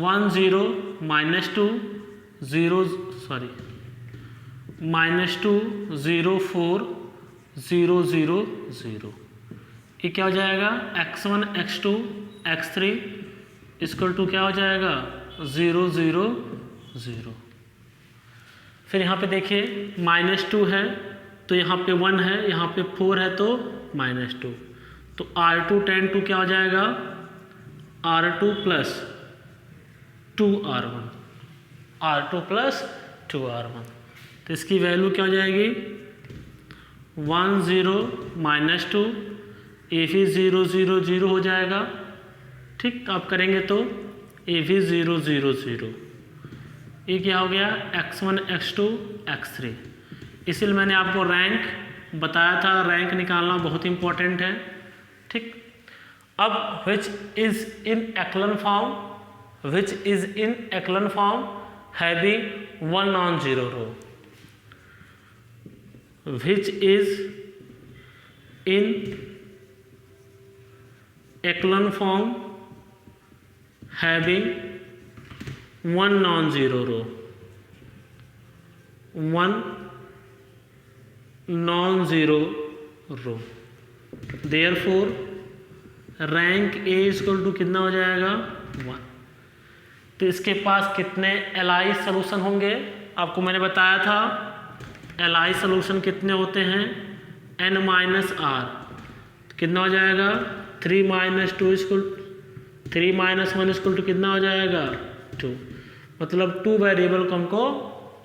1 0 माइनस 2 0 सॉरी माइनस 2 0 4 0 0 0। ये क्या हो जाएगा, x1 x2 x3 equal to क्या हो जाएगा, 0 0 0। फिर यहाँ पे देखिए -2 है, तो यहाँ पे 1 है, यहाँ पे 4 है, तो -2, तो R2 टेन टू क्या हो जाएगा, R2 plus 2R1, R2 plus 2R1। तो इसकी वैल्यू क्या हो जाएगी, 1 0 माइनस 2, ए भी 0 0 0 हो जाएगा। ठीक, आप करेंगे तो ए भी 0 0 0। ये क्या हो गया, x1 x2 x3। इसलिए मैंने आपको रैंक बताया था, रैंक निकालना बहुत इंपॉर्टेंट है। ठीक, अब which is in echelon form having 1 non zero row, which is in echelon form having 1 non-zero row, 1 non-zero row, therefore rank A equal to कितना हो जाएगा, 1। तो इसके पास कितने एलआई सोल्यूशन होंगे, आपको मैंने बताया था एलआई सोल्यूशन कितने होते हैं, n माइनस आर, कितना हो जाएगा, 3 minus 2 equal 3 minus 1 equal to कितना हो जाएगा, 2। मतलब 2 वेरिएबल को हमको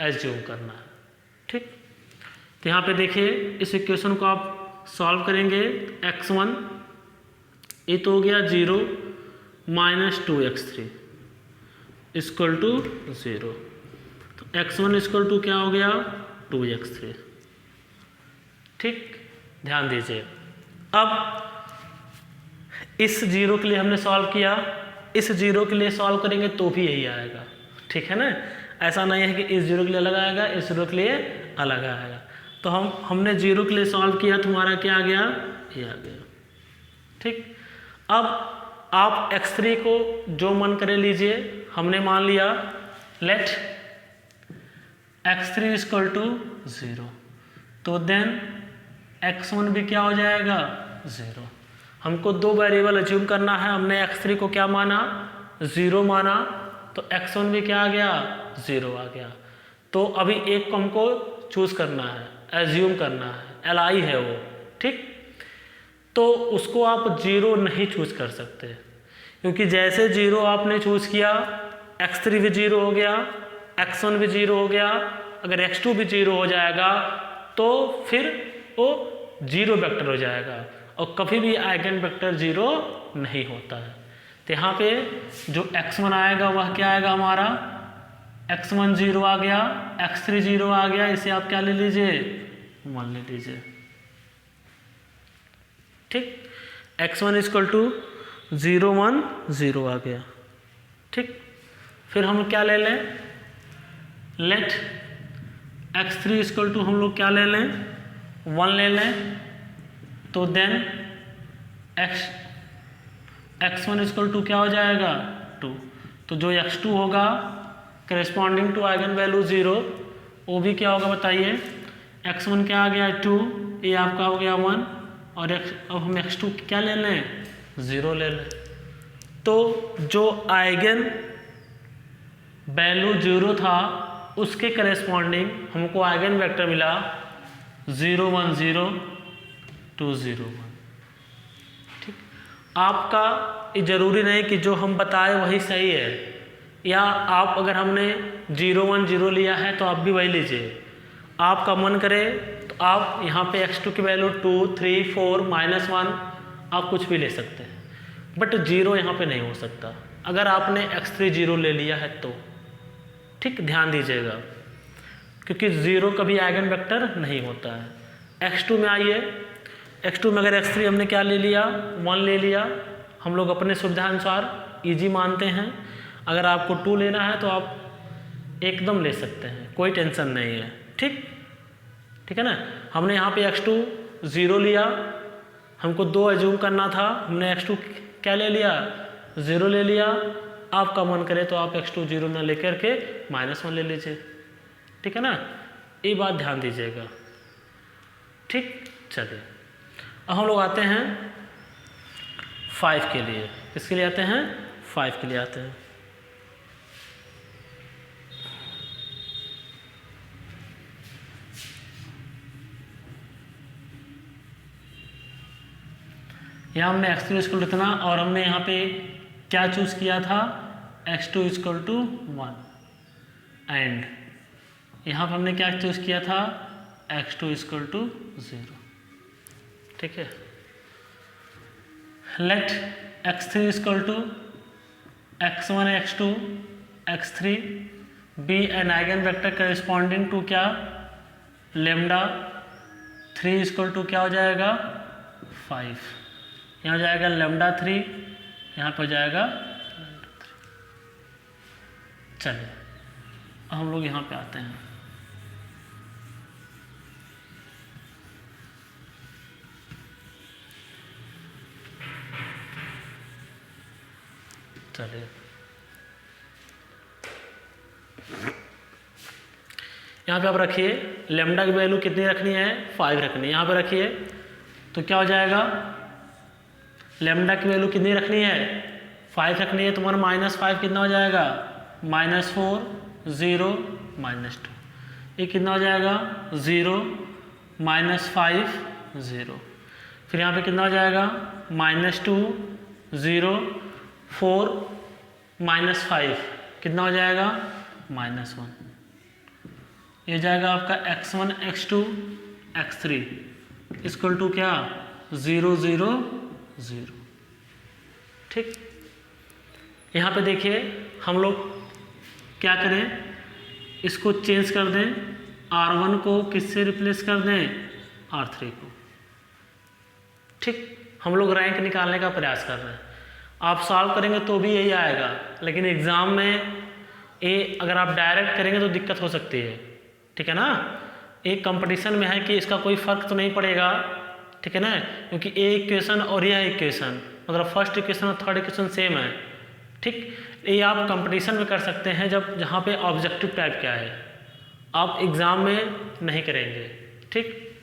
एज्यूम करना है। ठीक, तो यहाँ पे देखिए इस इक्वेशन को आप सॉल्व करेंगे, x1 ये तो हो गया 0 माइनस 2x3 इक्वल टू 0। तो x1 इक्वल टू क्या हो गया 2x3। ठीक, ध्यान दीजिए। अब इस 0 के लिए हमने सॉल्व किया, इस 0 के लिए सॉल्व करेंगे तो भी यही आएगा। ठीक है ना, ऐसा नहीं है कि इस 0 के लिए अलग आएगा, इस 0 के लिए अलग आएगा। तो हमने 0 के लिए सॉल्व किया तो हमारा क्या आ गया, ये आ गया। ठीक, अब आप x3 को जो मन करे लीजिए। हमने मान लिया लेट x3 इक्वल टू 0, तो देन x1 भी क्या हो जाएगा 0। हमको दो वेरिएबल अज्यूम करना है। हमने x3 को क्या माना 0 माना, तो x1 भी क्या आ गया 0 आ गया। तो अभी एक को हमको चूज करना है, एज्यूम करना है, li है वो। ठीक, तो उसको आप 0 नहीं चूज कर सकते, क्योंकि जैसे 0 आपने चूज किया x3 भी 0 हो गया, x1 भी 0 हो गया। अगर x2 भी 0 हो जाएगा तो फिर वो 0 वेक्टर हो जाएगा, और कभी भी आइगन वेक्टर 0 नहीं होता है। तो यहाँ पे जो x1 आएगा वह क्या आएगा हमारा, x1 0 आ गया, x3 0 आ गया। इसे आप क्या ले लीजिए 1 ले लीजिए। ठीक, x1 इक्वल टू 0 1 0 आ गया। ठीक, फिर हम क्या ले लें, लेट x3 इक्वल टू हम लोग क्या ले लें 1 ले लें। तो देन x1 इक्वल टू क्या हो जाएगा 2। तो जो x2 होगा करेस्पॉन्डिंग टू आइगन वैल्यू 0, वो भी क्या होगा बताइए, x1 क्या आ गया 2, ये आपका हो गया 1, और अब हम x2 क्या ले लें 0 ले लें। तो जो आइगन वैल्यू 0 था उसके करेस्पॉन्डिंग हमको आइगन वेक्टर मिला 0 1 0 2 0 1। ठीक, आपका ये जरूरी नहीं कि जो हम बताए वही सही है, या आप अगर हमने 0 1 0 लिया है तो आप भी वही लीजिए। आपका मन करे तो आप यहाँ पे x2 की वैल्यू 2 3 4 -1 आप कुछ भी ले सकते हैं, बट 0 यहाँ पे नहीं हो सकता अगर आपने x3 0 ले लिया है तो। ठीक, ध्यान दीजिएगा, क्योंकि 0 कभी आइगन वेक्टर नहीं होता है। x2 में आइए, x2 में अगर x3 हमने क्या ले लिया 1 ले लिया, हम लोग अपने सुविधानुसार ईजी मानते हैं। अगर आपको 2 लेना है तो आप एकदम ले सकते हैं, कोई टेंशन नहीं है। ठीक, ठीक है ना। हमने यहाँ पे x2 0 लिया, हमको 2 एज्यूम करना था, हमने x2 क्या ले लिया 0 ले लिया। आपका मन करे तो आप x2 0 ना लेकर के -1 ले लीजिए। ठीक है ना, ये बात ध्यान दीजिएगा। ठीक, चलिए अब हम लोग आते हैं 5 के लिए। किसके लिए आते हैं 5 के लिए आते हैं। यहाँ हमने x3 इक्वल टू इतना, और हमने यहाँ पे क्या चूज किया था x2 इक्वल टू 1, एंड यहाँ पर हमने क्या चूज किया था x2 इक्वल टू 0। ठीक है, let x3 equal to x1 x2 x3 be an eigen vector corresponding to क्या लेमडा 3 इक्वल टू क्या हो जाएगा 5। यहाँ हो जाएगा लेमडा 3, यहाँ पर जाएगा लेमडा 3। चलिए अब हम लोग यहाँ पे आते हैं। चलिए यहाँ पे आप रखिए, लेमडा की वैल्यू कितनी रखनी है 5 रखनी है। यहाँ पे रखिए तो क्या हो जाएगा, लेमडा की वैल्यू कितनी रखनी है 5 रखनी है। तुम्हारा -5 कितना हो जाएगा -4 0 -2। ये कितना हो जाएगा 0 -5 0। फिर यहाँ पे कितना हो जाएगा -2 0 4 -5 कितना हो जाएगा -1। ये जाएगा आपका x1 x2 x3 equal to क्या 0 0 0। ठीक, यहाँ पे देखिए हम लोग क्या करें, इसको चेंज कर दें, R1 को किससे रिप्लेस कर दें, R3 को। ठीक, हम लोग रैंक निकालने का प्रयास कर रहे हैं। आप सॉल्व करेंगे तो भी यही आएगा, लेकिन एग्ज़ाम में अगर आप डायरेक्ट करेंगे तो दिक्कत हो सकती है। ठीक है ना, एक कंपटीशन में है कि इसका कोई फ़र्क तो नहीं पड़ेगा, ठीक है ना, क्योंकि ए इक्वेशन और यह इक्वेशन मतलब फर्स्ट इक्वेशन और थर्ड इक्वेशन सेम है। ठीक, ये आप कंपटीशन में कर सकते हैं जहाँ पे ऑब्जेक्टिव टाइप क्या है, आप एग्ज़ाम में नहीं करेंगे। ठीक,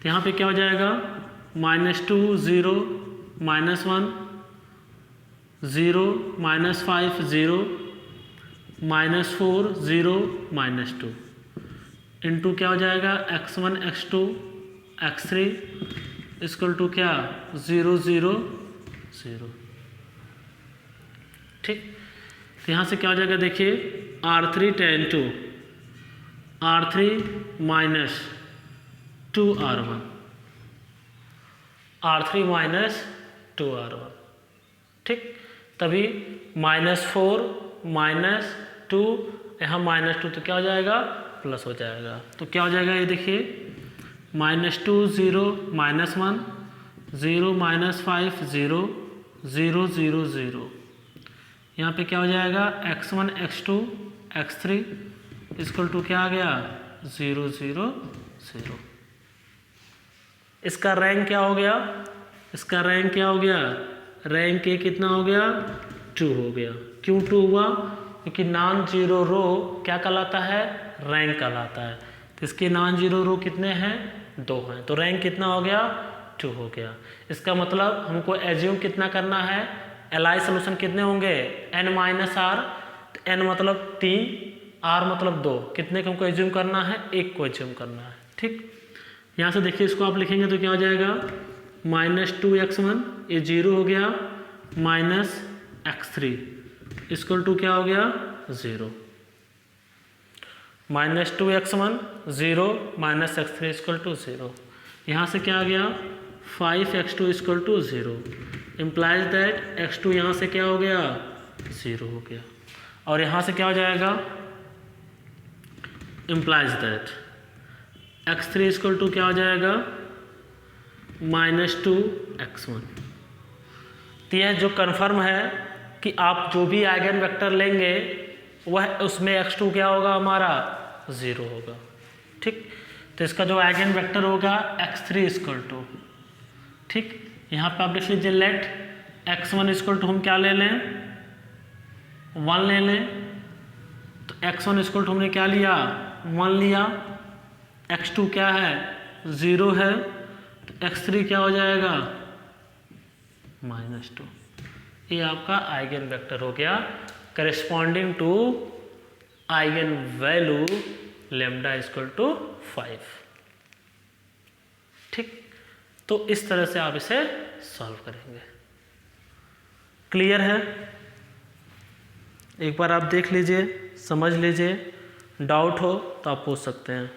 तो यहाँ पे क्या हो जाएगा, -2 0 -1 0 -5 0 -4 0 -2 इंटू क्या हो जाएगा, x1 x2 x3 equal to क्या, 0 0 0। ठीक, तो यहाँ से क्या हो जाएगा, देखिए R3 tan 2 R3 -2R1 R3 -2R1। ठीक, तभी -4 -2 यहाँ -2 तो क्या हो जाएगा, प्लस हो जाएगा। तो क्या हो जाएगा, ये देखिए -2 0 -1 0 -5 0 0 0 0। यहाँ पे क्या हो जाएगा, x1 x2 x3 equal to क्या आ गया, 0 0 0। इसका रैंक क्या हो गया, इसका रैंक क्या हो गया, रैंक ए कितना हो गया, 2 हो गया। क्यों 2 हुआ, क्योंकि नॉन जीरो रो क्या कहलाता है, रैंक कहलाता है। तो इसके नॉन जीरो रो कितने हैं, 2 हैं, तो रैंक कितना हो गया, 2 हो गया। इसका मतलब हमको एज्यूम कितना करना है, एलआई सोल्यूशन कितने होंगे, n-r, तो n मतलब 3 r मतलब 2, कितने को हमको एज्यूम करना है, 1 को एज्यूम करना है। ठीक, यहाँ से देखिए इसको आप लिखेंगे तो क्या हो जाएगा, -2x1 ये 0 हो गया, -x3 इक्वल टू क्या हो गया, 0। -2x1 0 -x3 equal to 0। यहाँ से क्या आ गया, 5x2 equal to 0 implies that x2 यहाँ से क्या हो गया, 0 हो गया। और यहाँ से क्या हो जाएगा, implies that x3 equal to क्या हो जाएगा, -2x1। तो यह जो कन्फर्म है कि आप जो भी आइगन वेक्टर लेंगे वह उसमें x2 क्या होगा, हमारा 0 होगा। ठीक, तो इसका जो आइगन वेक्टर होगा x3 इक्वल टू, ठीक, यहाँ पे आप देख लीजिए, लेट x1 इक्वल टू हम क्या ले लें, 1 ले लें। तो x1 इक्वल टू हमने क्या लिया, 1 लिया, x2 क्या है, 0 है, तो x3 क्या हो जाएगा, -2। ये आपका आइगन वेक्टर हो गया corresponding to eigen value lambda equal to 5। ठीक, तो इस तरह से आप इसे सॉल्व करेंगे। क्लियर है, एक बार आप देख लीजिए, समझ लीजिए, डाउट हो तो आप पूछ सकते हैं।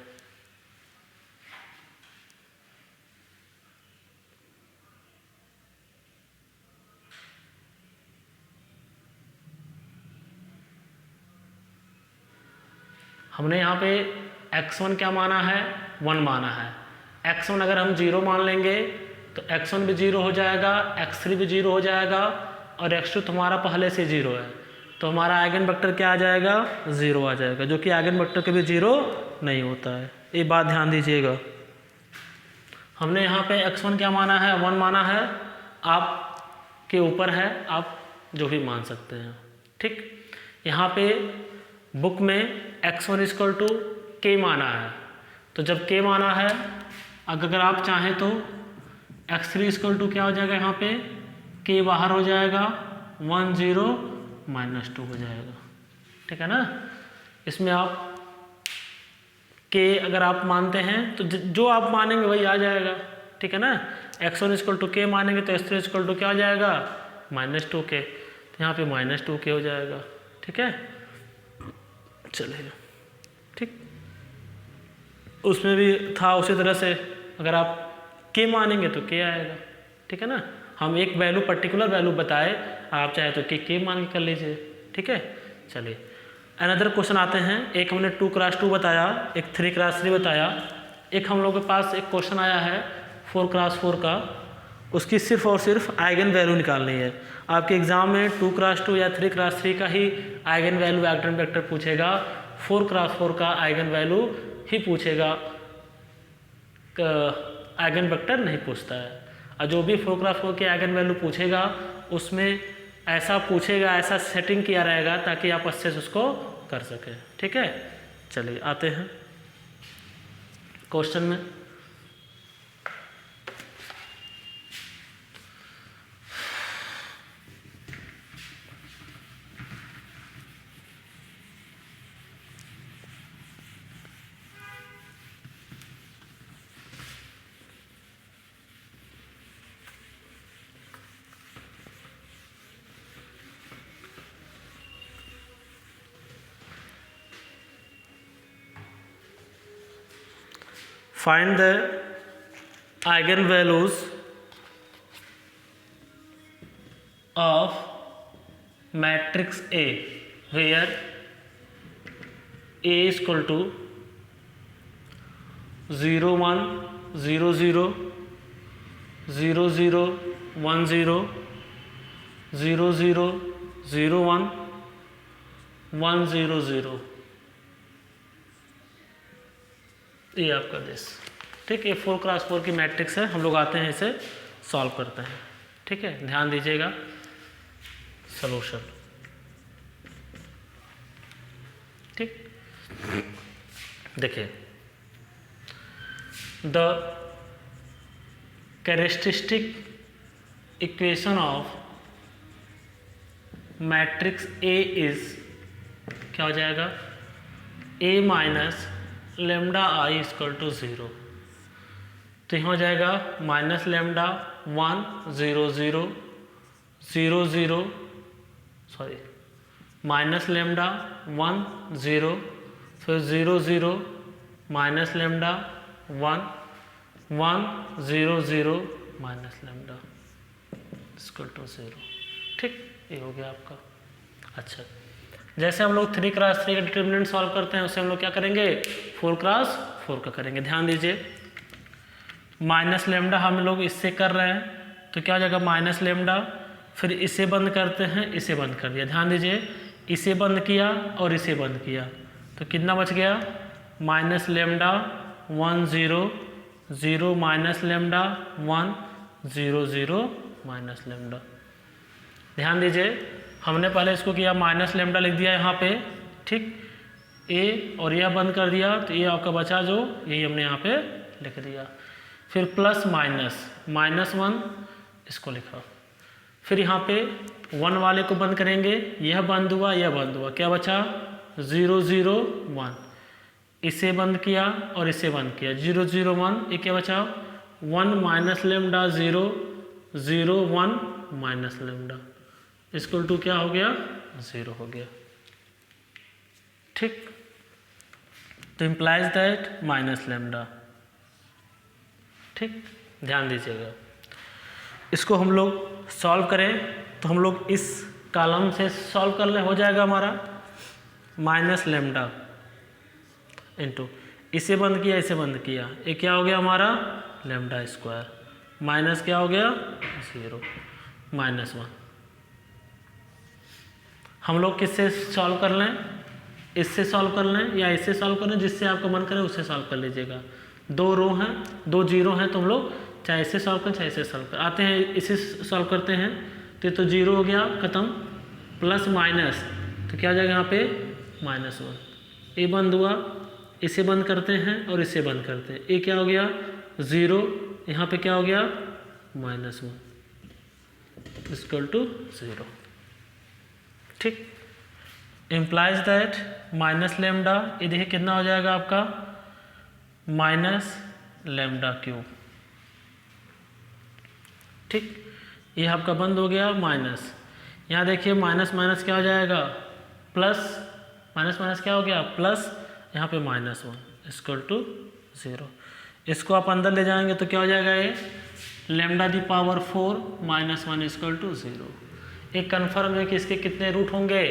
हमने यहाँ पे x1 क्या माना है, 1 माना है। x1 अगर हम 0 मान लेंगे तो x1 भी 0 हो जाएगा, x3 भी 0 हो जाएगा, और x2 तो हमारा पहले से 0 है, तो हमारा आइगन वेक्टर क्या आ जाएगा, 0 आ जाएगा, जो कि आइगन वेक्टर कभी 0 नहीं होता है। ये बात ध्यान दीजिएगा। हमने यहाँ पे x1 क्या माना है, 1 माना है, आप के ऊपर है, आप जो भी मान सकते हैं। ठीक, यहाँ पे बुक में x1 इक्वल टू k माना है, तो जब k माना है, अगर आप चाहें तो x3 इक्वल टू क्या हो जाएगा, यहाँ पे k बाहर हो जाएगा, 1 0 -2 हो जाएगा। ठीक है ना, इसमें आप k अगर आप मानते हैं तो जो आप मानेंगे वही आ जाएगा। ठीक है ना, x1 इक्वल टू k मानेंगे तो x3 इक्वल टू क्या हो जाएगा, -2k, तो यहाँ पे -2k हो जाएगा। ठीक है, चलिए, ठीक, उसमें भी था उसी तरह से, अगर आप k मानेंगे तो k आएगा। ठीक है ना, हम एक वैल्यू पर्टिकुलर वैल्यू बताए, आप चाहे तो के मान के कर लीजिए। ठीक है, चलिए अनदर क्वेश्चन आते हैं। एक हमने 2x2 बताया, एक 3x3 बताया, एक हम लोग के पास एक क्वेश्चन आया है 4x4 का, उसकी सिर्फ और सिर्फ आइगन वैल्यू निकालनी है। आपके एग्जाम में 2x2 या 3x3 का ही आइगन वैल्यू आइगन वेक्टर पूछेगा, 4x4 का आइगन वैल्यू ही पूछेगा, आइगन वेक्टर नहीं पूछता है। और जो भी 4x4 के आइगन वैल्यू पूछेगा उसमें ऐसा पूछेगा, ऐसा सेटिंग किया रहेगा ताकि आप अच्छे से उसको कर सकें। ठीक है, चलिए आते हैं क्वेश्चन में। Find the eigenvalues of matrix A where A is equal to 0 1 0 0 0 0 1 0 0 0 0 1 1 0 0। ये आपका दिस। ठीक है, 4x4 की मैट्रिक्स है। हम लोग आते हैं इसे सॉल्व करते हैं। ठीक है, ध्यान दीजिएगा। सॉल्यूशन, ठीक, देखिए the characteristic equation of matrix A is, क्या हो जाएगा, A minus lambda I equal to 0। तो यहाँ हो जाएगा minus lambda 1 0 0 0 0, sorry minus lambda 1 0, फिर 0 0 minus lambda 1 1 0 0 minus lambda equal to 0। ठीक, ये हो गया आपका। अच्छा, जैसे हम लोग 3x3 का डिटर्मिनेंट सॉल्व करते हैं उससे हम लोग क्या करेंगे, 4x4 का करेंगे। ध्यान दीजिए, माइनस लेमडा हम लोग इससे कर रहे हैं तो क्या हो जाएगा माइनस लेमडा, फिर इसे बंद करते हैं, इसे बंद कर दिया। ध्यान दीजिए, इसे बंद किया और इसे बंद किया तो कितना बच गया, minus lambda 1 0 0 minus lambda 1 0 0 minus lambda. ध्यान दीजिए, हमने पहले इसको किया माइनस लेमडा लिख दिया यहाँ पे, ठीक, ए और यह बंद कर दिया तो ये आपका बचा जो, यही हमने यहाँ पे लिख दिया। फिर प्लस माइनस माइनस 1 इसको लिखा, फिर यहाँ पे 1 वाले को बंद करेंगे, यह बंद हुआ, यह बंद हुआ, क्या बचा 0 0 1, इसे बंद किया और इसे बंद किया 0 0 1, ये क्या बचा 1 minus lambda 0 0 1 minus lambda equal to क्या हो गया 0 हो गया। ठीक, तो इम्प्लाइज दैट माइनस लेमडा। ठीक, ध्यान दीजिएगा, इसको हम लोग सॉल्व करें तो हम लोग इस कॉलम से सॉल्व कर ले, हो जाएगा हमारा माइनस लेमडा इंटू इसे बंद किया, इसे बंद किया, ये क्या हो गया हमारा लेमडा स्क्वायर, माइनस क्या हो गया 0 माइनस 1। हम लोग किससे सॉल्व कर लें, इससे सॉल्व कर लें या इससे सॉल्व कर लें, जिससे आपका मन करे उससे सॉल्व कर लीजिएगा। 2 रो हैं, 2 जीरो हैं, तो हम लोग चाहे इससे सॉल्व करें चाहे इससे सॉल्व करें। आते हैं इसे सॉल्व करते हैं तो 0 हो गया खत्म, प्लस माइनस तो क्या हो जाएगा यहाँ पे -1, ये बंद हुआ, इसे बंद करते हैं और इसे बंद करते हैं, ये क्या हो गया 0, यहाँ पे क्या हो गया -1 इक्वल टू 0। ठीक, इम्प्लाइज दैट माइनस लेमडा, ये देखिए कितना हो जाएगा आपका माइनस लेमडा क्यूब। ठीक, ये आपका बंद हो गया माइनस, यहाँ देखिए माइनस माइनस क्या हो जाएगा प्लस, माइनस माइनस क्या हो गया प्लस, यहाँ पे -1 इक्वल टू 0। इसको आप अंदर ले जाएंगे तो क्या हो जाएगा ये lambda the power 4 minus 1 equal to 0। एक कन्फर्म है कि इसके कितने रूट होंगे,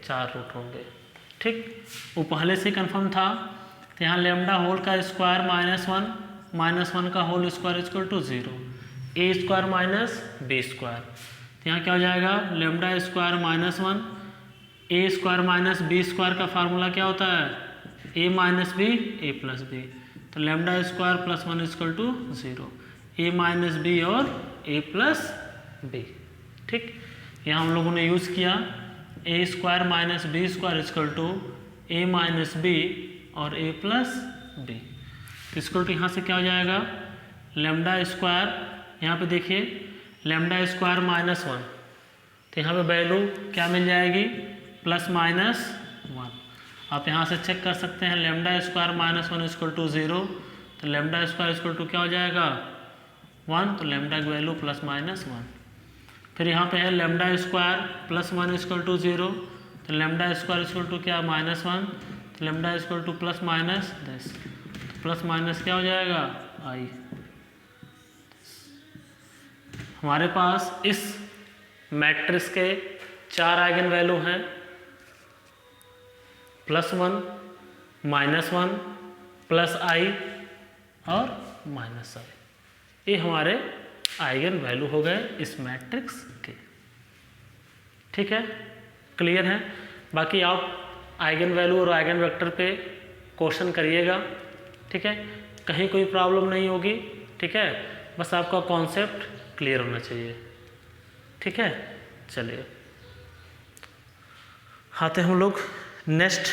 4 रूट होंगे। ठीक, वो पहले से कन्फर्म था। तो यहाँ लेमडा होल का स्क्वायर माइनस वन का whole square equal to 0, A square minus B square. तो यहाँ क्या हो जाएगा, lambda square minus 1, A square minus B square का फार्मूला क्या होता है, A minus B A plus B. तो lambda square plus 1 equal to 0, A minus B और ए प्लस बी। ठीक, यहाँ हम लोगों ने यूज़ किया A square minus B square equal to A minus B और A plus B. Equal to यहाँ से क्या हो जाएगा, लेमडा स्क्वायर, यहाँ पे देखिए लेमडा स्क्वायर माइनस 1, तो यहाँ पे वैल्यू क्या मिल जाएगी, प्लस माइनस 1। आप यहाँ से चेक कर सकते हैं, lambda square minus 1 equal to 0, तो लेमडा स्क्वायर इक्वल टू क्या हो जाएगा 1, तो लेमडा की वैल्यू प्लस माइनस 1। फिर यहाँ पे है lambda square plus 1 equal to 0, तो लेमडा स्क्वायर इक्वल टू क्या माइनस 1, तो lambda equal to plus minus 10, plus minus क्या हो जाएगा आई। हमारे पास इस मैट्रिक्स के 4 आइगन वैल्यू हैं, +1, -1, प्लस आई और माइनस आई। ये हमारे आइगन वैल्यू हो गए इस मैट्रिक्स के। ठीक है, क्लियर है। बाकी आप आइगन वैल्यू और आइगन वेक्टर पे क्वेश्चन करिएगा। ठीक है, कहीं कोई प्रॉब्लम नहीं होगी। ठीक है, बस आपका कॉन्सेप्ट क्लियर होना चाहिए। ठीक है, चलिए आते हम लोग नेक्स्ट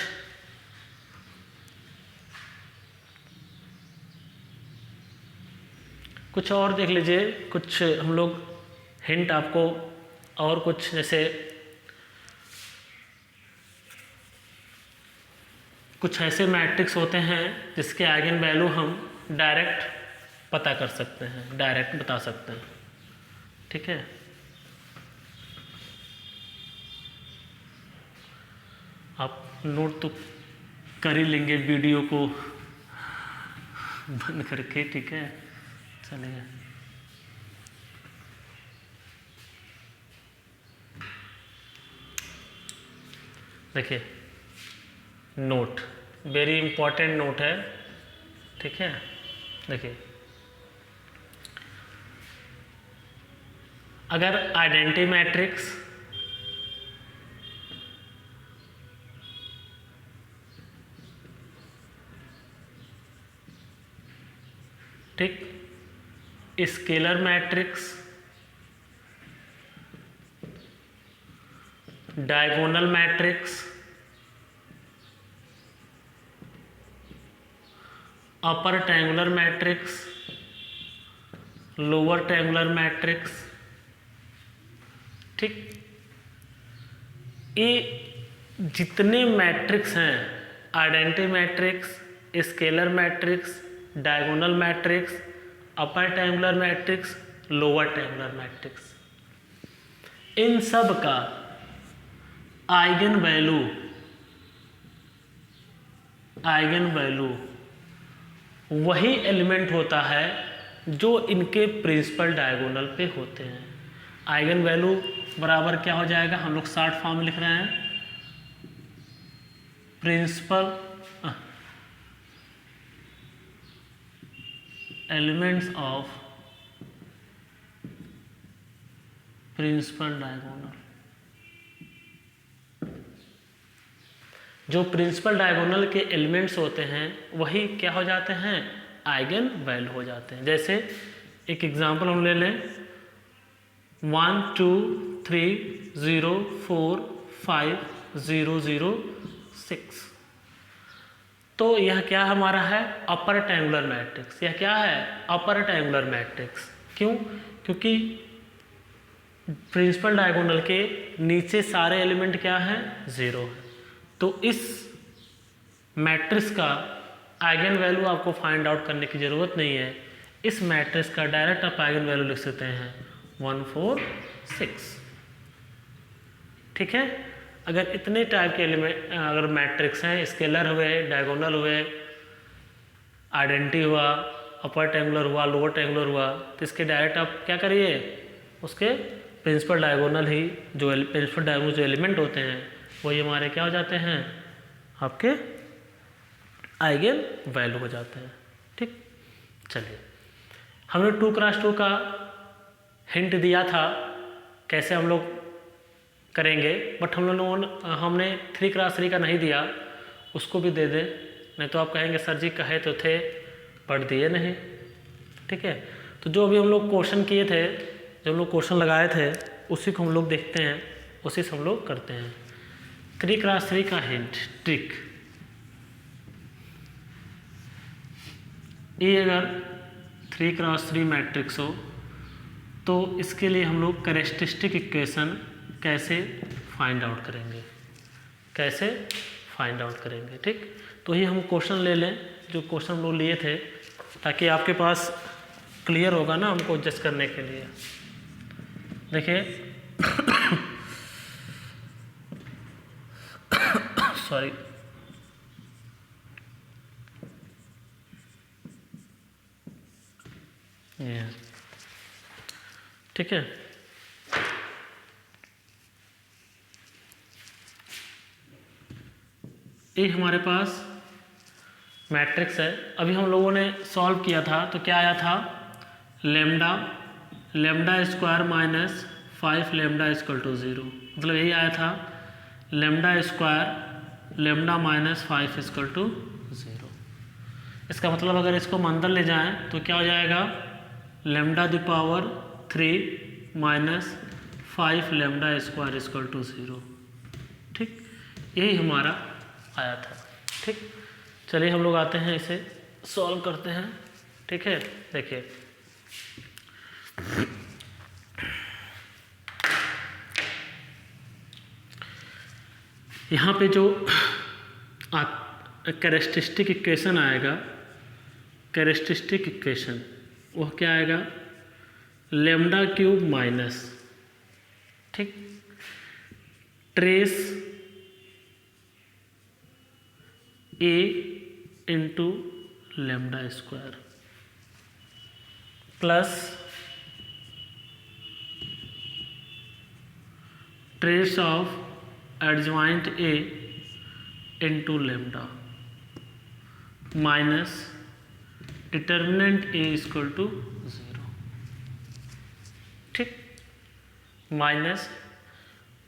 कुछ और देख लीजिए। कुछ हम लोग हिंट आपको और कुछ, जैसे कुछ ऐसे मैट्रिक्स होते हैं जिसके आइगन वैल्यू हम डायरेक्ट पता कर सकते हैं, डायरेक्ट बता सकते हैं। ठीक है, आप नोट तो कर ही लेंगे वीडियो को बंद करके। ठीक है, चलिए देखिए, नोट वेरी इंपॉर्टेंट नोट है। ठीक है, देखिए अगर आइडेंटिटी मैट्रिक्स ठीक, scalar matrix, diagonal matrix, upper triangular matrix, lower triangular matrix. ठीक, ये जितने मैट्रिक्स हैं, identity matrix, scalar matrix, diagonal matrix, upper triangular matrix, lower triangular matrix, इन सब का आइगन वैल्यू वही एलिमेंट होता है जो इनके प्रिंसिपल डायगोनल पे होते हैं। आइगन वैल्यू बराबर क्या हो जाएगा, हम लोग शॉर्ट फॉर्म लिख रहे हैं, principal elements of principal diagonal. जो प्रिंसिपल डायगोनल के एलिमेंट्स होते हैं वही क्या हो जाते हैं, आइगन वैल्यू हो जाते हैं। जैसे एक एग्जांपल हम ले लें, 1 2 3 0 4 5 0 0 6। तो यह क्या हमारा है, अपर ट्रायंगुलर मैट्रिक्स। यह क्या है, अपर ट्रायंगुलर मैट्रिक्स। क्यों, क्योंकि प्रिंसिपल डायगोनल के नीचे सारे एलिमेंट क्या हैं, 0 है। तो इस मैट्रिक्स का आइगन वैल्यू आपको फाइंड आउट करने की ज़रूरत नहीं है। इस मैट्रिक्स का डायरेक्ट आप आइगन वैल्यू लिख सकते हैं 1 4 6। ठीक है, अगर इतने टाइप के एलिमेंट अगर मैट्रिक्स हैं, स्केलर हुए, डायगोनल हुए, आइडेंटिटी हुआ, अपर ट्रायंगुलर हुआ, लोअर ट्रायंगुलर हुआ, तो इसके डायरेक्ट आप क्या करिए, उसके प्रिंसिपल डायगोनल ही जो प्रिंसिपल डायगोनल जो एलिमेंट होते हैं वही हमारे क्या हो जाते हैं, आपके आइगन वैल्यू हो जाते हैं। ठीक, चलिए हमने 2x2 का हिंट दिया था कैसे हम लोग करेंगे, बट हमने 3x3 का नहीं दिया, उसको भी दे दें, नहीं तो आप कहेंगे सर जी कहे तो थे पढ़ दिए नहीं। ठीक है, तो जो अभी हम लोग क्वेश्चन किए थे, जो हम लोग क्वेश्चन लगाए थे, उसी को हम लोग देखते हैं, उसी से हम लोग करते हैं। 3x3 का हिंट ट्रिक, ये अगर 3x3 मैट्रिक्स हो तो इसके लिए हम लोग कैरेक्टरिस्टिक इक्वेशन कैसे फाइंड आउट करेंगे, कैसे फाइंड आउट करेंगे। ठीक, तो ये हम क्वेश्चन ले लें जो क्वेश्चन हम लोग लिए थे, ताकि आपके पास क्लियर होगा ना हमको जज करने के लिए। देखिए सॉरी, ठीक है, ये हमारे पास मैट्रिक्स है। अभी हम लोगों ने सॉल्व किया था तो क्या आया था, lambda square minus 5 lambda equal to 0, मतलब यही आया था lambda square lambda minus 5 equal to 0। इसका मतलब अगर इसको हम अंदर ले जाएं तो क्या हो जाएगा, lambda the power 3 minus 5 lambda square equal to 0। ठीक, यही हमारा आया था। ठीक, चलिए हम लोग आते हैं, इसे सॉल्व करते हैं। ठीक है, देखिए यहाँ पे जो कैरेक्टरिस्टिक इक्वेशन आएगा, कैरेक्टरिस्टिक इक्वेशन वह क्या आएगा, लेमडा क्यूब माइनस, ठीक, trace A into lambda square plus trace of adjoint A into lambda minus determinant A equal to 0। ठीक, माइनस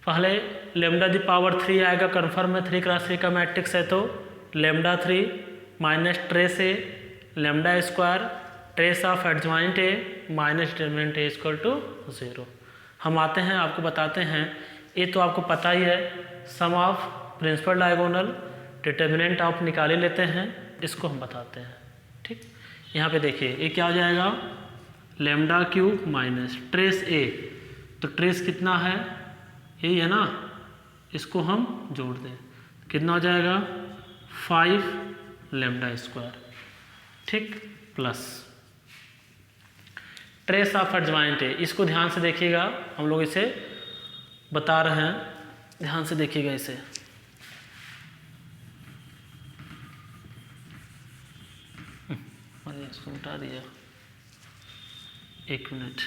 पहले लेमडा दी पावर 3 आएगा, कन्फर्म है 3x3 का मैट्रिक्स है, तो lambda 3 minus trace A lambda square trace of adjoint A minus determinant A equal to 0। हम आते हैं, आपको बताते हैं, ये तो आपको पता ही है, सम ऑफ प्रिंसिपल डायगोनल डिटर्मिनेंट आप निकाले लेते हैं, इसको हम बताते हैं। ठीक, यहाँ पे देखिए ये क्या हो जाएगा, लेमडा क्यूब माइनस ट्रेस ए, तो ट्रेस कितना है, यही है ना, इसको हम जोड़ दें, कितना हो जाएगा 5 लेमडा स्क्वायर, ठीक, प्लस ट्रेस ऑफ एडजॉइंट ए, इसको ध्यान से देखिएगा, हम लोग इसे बता रहे हैं, ध्यान से देखिएगा इसे। अरे इसको उठा दिया, एक मिनट,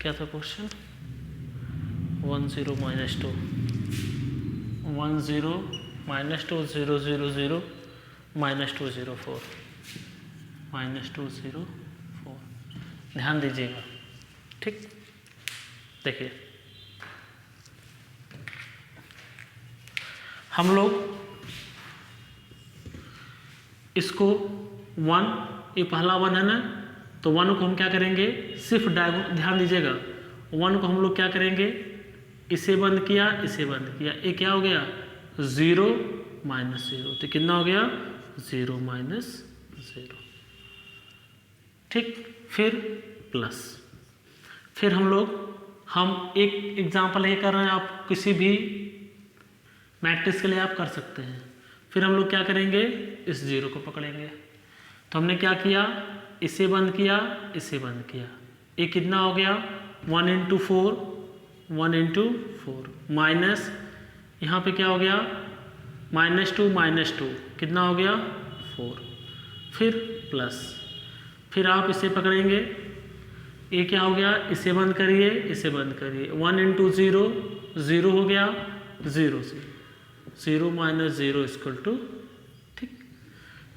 क्या था question, 10 minus 2 10 minus 2 0 0 0 minus 2 0 4 minus 2 0 4, ध्यान दीजिएगा। ठीक, देखिए हम लोग इसको 1, ये पहला 1 है ना, तो 1 को हम क्या करेंगे, सिर्फ डायगोनल, ध्यान दीजिएगा, 1 को हम लोग क्या करेंगे, इसे बंद किया, इसे बंद किया, ये क्या हो गया 0 माइनस 0, तो कितना हो गया 0 माइनस 0। ठीक, फिर प्लस, फिर हम एक एग्जांपल ये कर रहे हैं, आप किसी भी मैट्रिक्स के लिए आप कर सकते हैं। फिर हम लोग क्या करेंगे, इस 0 को पकड़ेंगे, तो हमने क्या किया, इसे बंद किया, इसे बंद किया, ये कितना हो गया 1 इंटू 4 1 इंटू 4 माइनस यहाँ पे क्या हो गया -2 कितना हो गया 4, फिर प्लस, फिर आप इसे पकड़ेंगे, ये क्या हो गया, इसे बंद करिए, इसे बंद करिए, 1 × 0 0 हो गया, 0 से 0 - 0 = ठीक,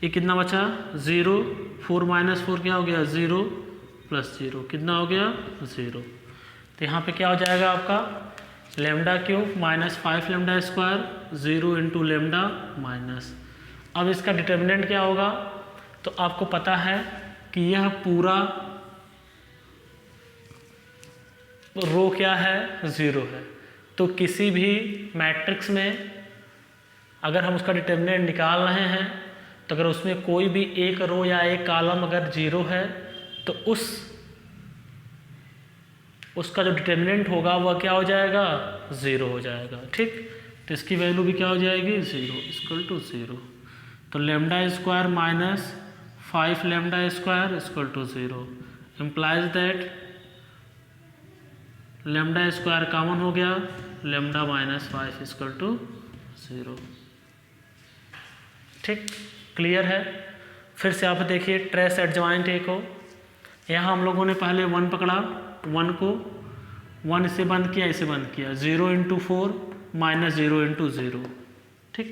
ये कितना बचा 0, 4 - 4 क्या हो गया 0 + 0 कितना हो गया 0। तो यहाँ पे क्या हो जाएगा आपका λ³ -5 λ², 0 × λ माइनस। अब इसका डिटर्मिनेंट क्या होगा, तो आपको पता है कि यह पूरा रो क्या है 0 है, तो किसी भी मैट्रिक्स में अगर हम उसका डिटर्मिनेंट निकाल रहे हैं तो अगर उसमें कोई भी एक रो या एक कॉलम अगर 0 है तो उसका जो डिटर्मिनेंट होगा वह क्या हो जाएगा 0 हो जाएगा। ठीक, तो इसकी वैल्यू भी क्या हो जाएगी 0 = 0। तो λ² - 5 λ² = 0 implies दैट λ² कॉमन हो गया, λ - 5 = 0। ठीक, क्लियर है। फिर से आप देखिए ट्रेस एडजॉइंट ए को, यहाँ हम लोगों ने पहले 1 पकड़ा, 1 को 1 इसे बंद किया, इसे बंद किया, 0 × 4 -0 × 0। ठीक,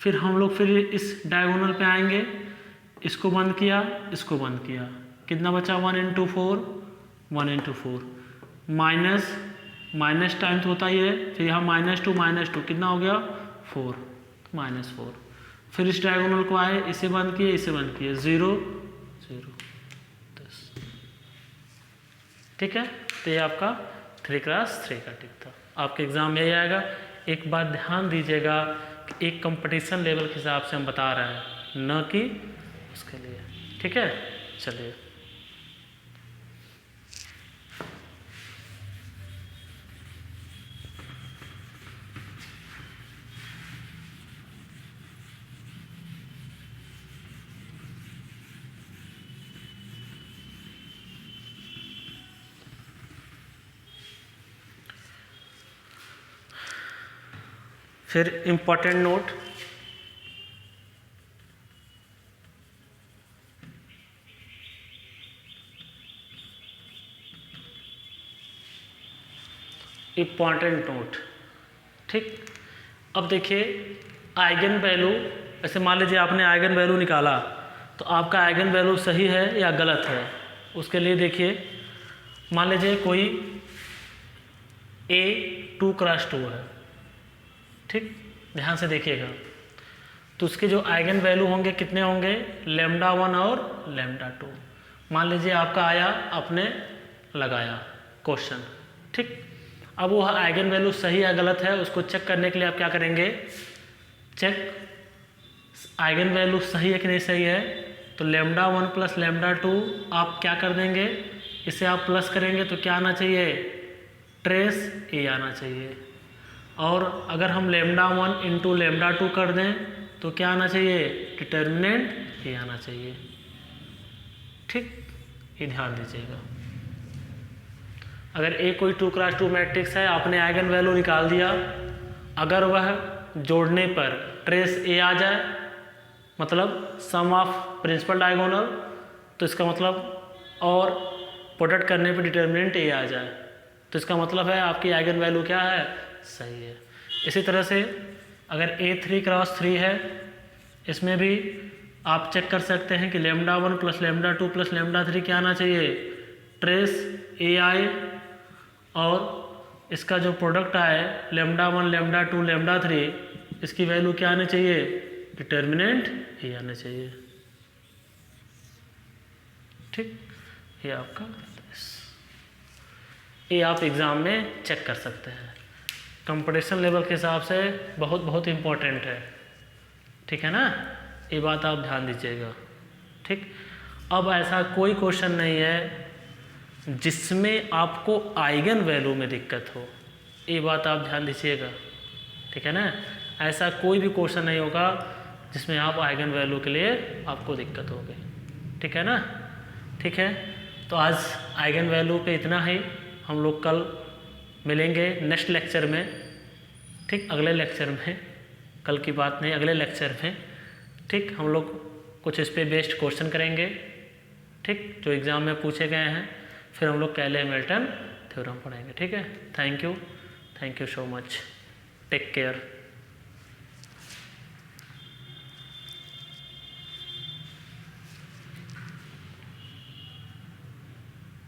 फिर हम लोग फिर इस डायगोनल पे आएंगे, इसको बंद किया, इसको बंद किया, कितना बचा 1 × 4 1 × 4 माइनस टाइम तो होता ही है, फिर यहाँ -2 कितना हो गया 4 -4। फिर इस डायगोनल को आए, इसे बंद किए, इसे बंद किए, 0 0 10। ठीक है, तो ये आपका 3x3 का टिक था। आपके एग्जाम में यही आएगा। एक बात ध्यान दीजिएगा कि एक कंपटीशन लेवल के हिसाब से हम बता रहे हैं, न कि उसके लिए। ठीक है, चलिए फिर इम्पोर्टेंट नोट, ठीक। अब देखिए आइगन वैल्यू, ऐसे मान लीजिए आपने आइगन वैल्यू निकाला, तो आपका आइगन वैल्यू सही है या गलत है, उसके लिए देखिए मान लीजिए कोई A 2x2 है। ठीक, ध्यान से देखिएगा, तो उसके जो आइगन वैल्यू होंगे कितने होंगे λ1 और λ2। मान लीजिए आपका आया, आपने लगाया क्वेश्चन। ठीक, अब वो आइगन वैल्यू सही या गलत है उसको चेक करने के लिए आप क्या करेंगे, चेक आइगन वैल्यू सही है कि नहीं सही है, तो λ1 + λ2 आप क्या कर देंगे, इसे आप प्लस करेंगे तो क्या आना चाहिए, ट्रेस A आना चाहिए। और अगर हम λ1 × λ2 कर दें तो क्या आना चाहिए, डिटर्मिनेंट A आना चाहिए। ठीक, ये ध्यान दीजिएगा। अगर A कोई 2x2 मैट्रिक्स है, आपने आइगन वैल्यू निकाल दिया, अगर वह जोड़ने पर ट्रेस A आ जाए, मतलब सम ऑफ प्रिंसिपल डायगोनल, तो इसका मतलब, और प्रोडक्ट करने पर डिटर्मिनेंट A आ जाए, तो इसका मतलब है आपकी आइगन वैल्यू क्या है, सही है। इसी तरह से अगर A 3x3 है, इसमें भी आप चेक कर सकते हैं कि λ1 + λ2 + λ3 क्या आना चाहिए, ट्रेस A आए, और इसका जो प्रोडक्ट आए λ1 λ2 λ3, इसकी वैल्यू क्या आनी चाहिए, डिटर्मिनेंट A आना चाहिए। ठीक, ये आपका ये आप एग्ज़ाम में चेक कर सकते हैं, कंपटीशन लेवल के हिसाब से बहुत इम्पोर्टेंट है। ठीक है ना, ये बात आप ध्यान दीजिएगा। ठीक, अब ऐसा कोई क्वेश्चन नहीं है जिसमें आपको आइगन वैल्यू में दिक्कत हो, ये बात आप ध्यान दीजिएगा। ठीक है ना, ऐसा कोई भी क्वेश्चन नहीं होगा जिसमें आप आइगन वैल्यू के लिए आपको दिक्कत होगी। ठीक है ना, ठीक है, तो आज आइगन वैल्यू पे इतना ही। हम लोग कल मिलेंगे नेक्स्ट लेक्चर में। ठीक, अगले लेक्चर में कल की बात नहीं, अगले लेक्चर में। ठीक, हम लोग कुछ इस पे बेस्ड क्वेश्चन करेंगे, ठीक, जो एग्ज़ाम में पूछे गए हैं। फिर हम लोग कैले-हैमिल्टन थ्योरम पढ़ेंगे। ठीक है, thank you so much, take care.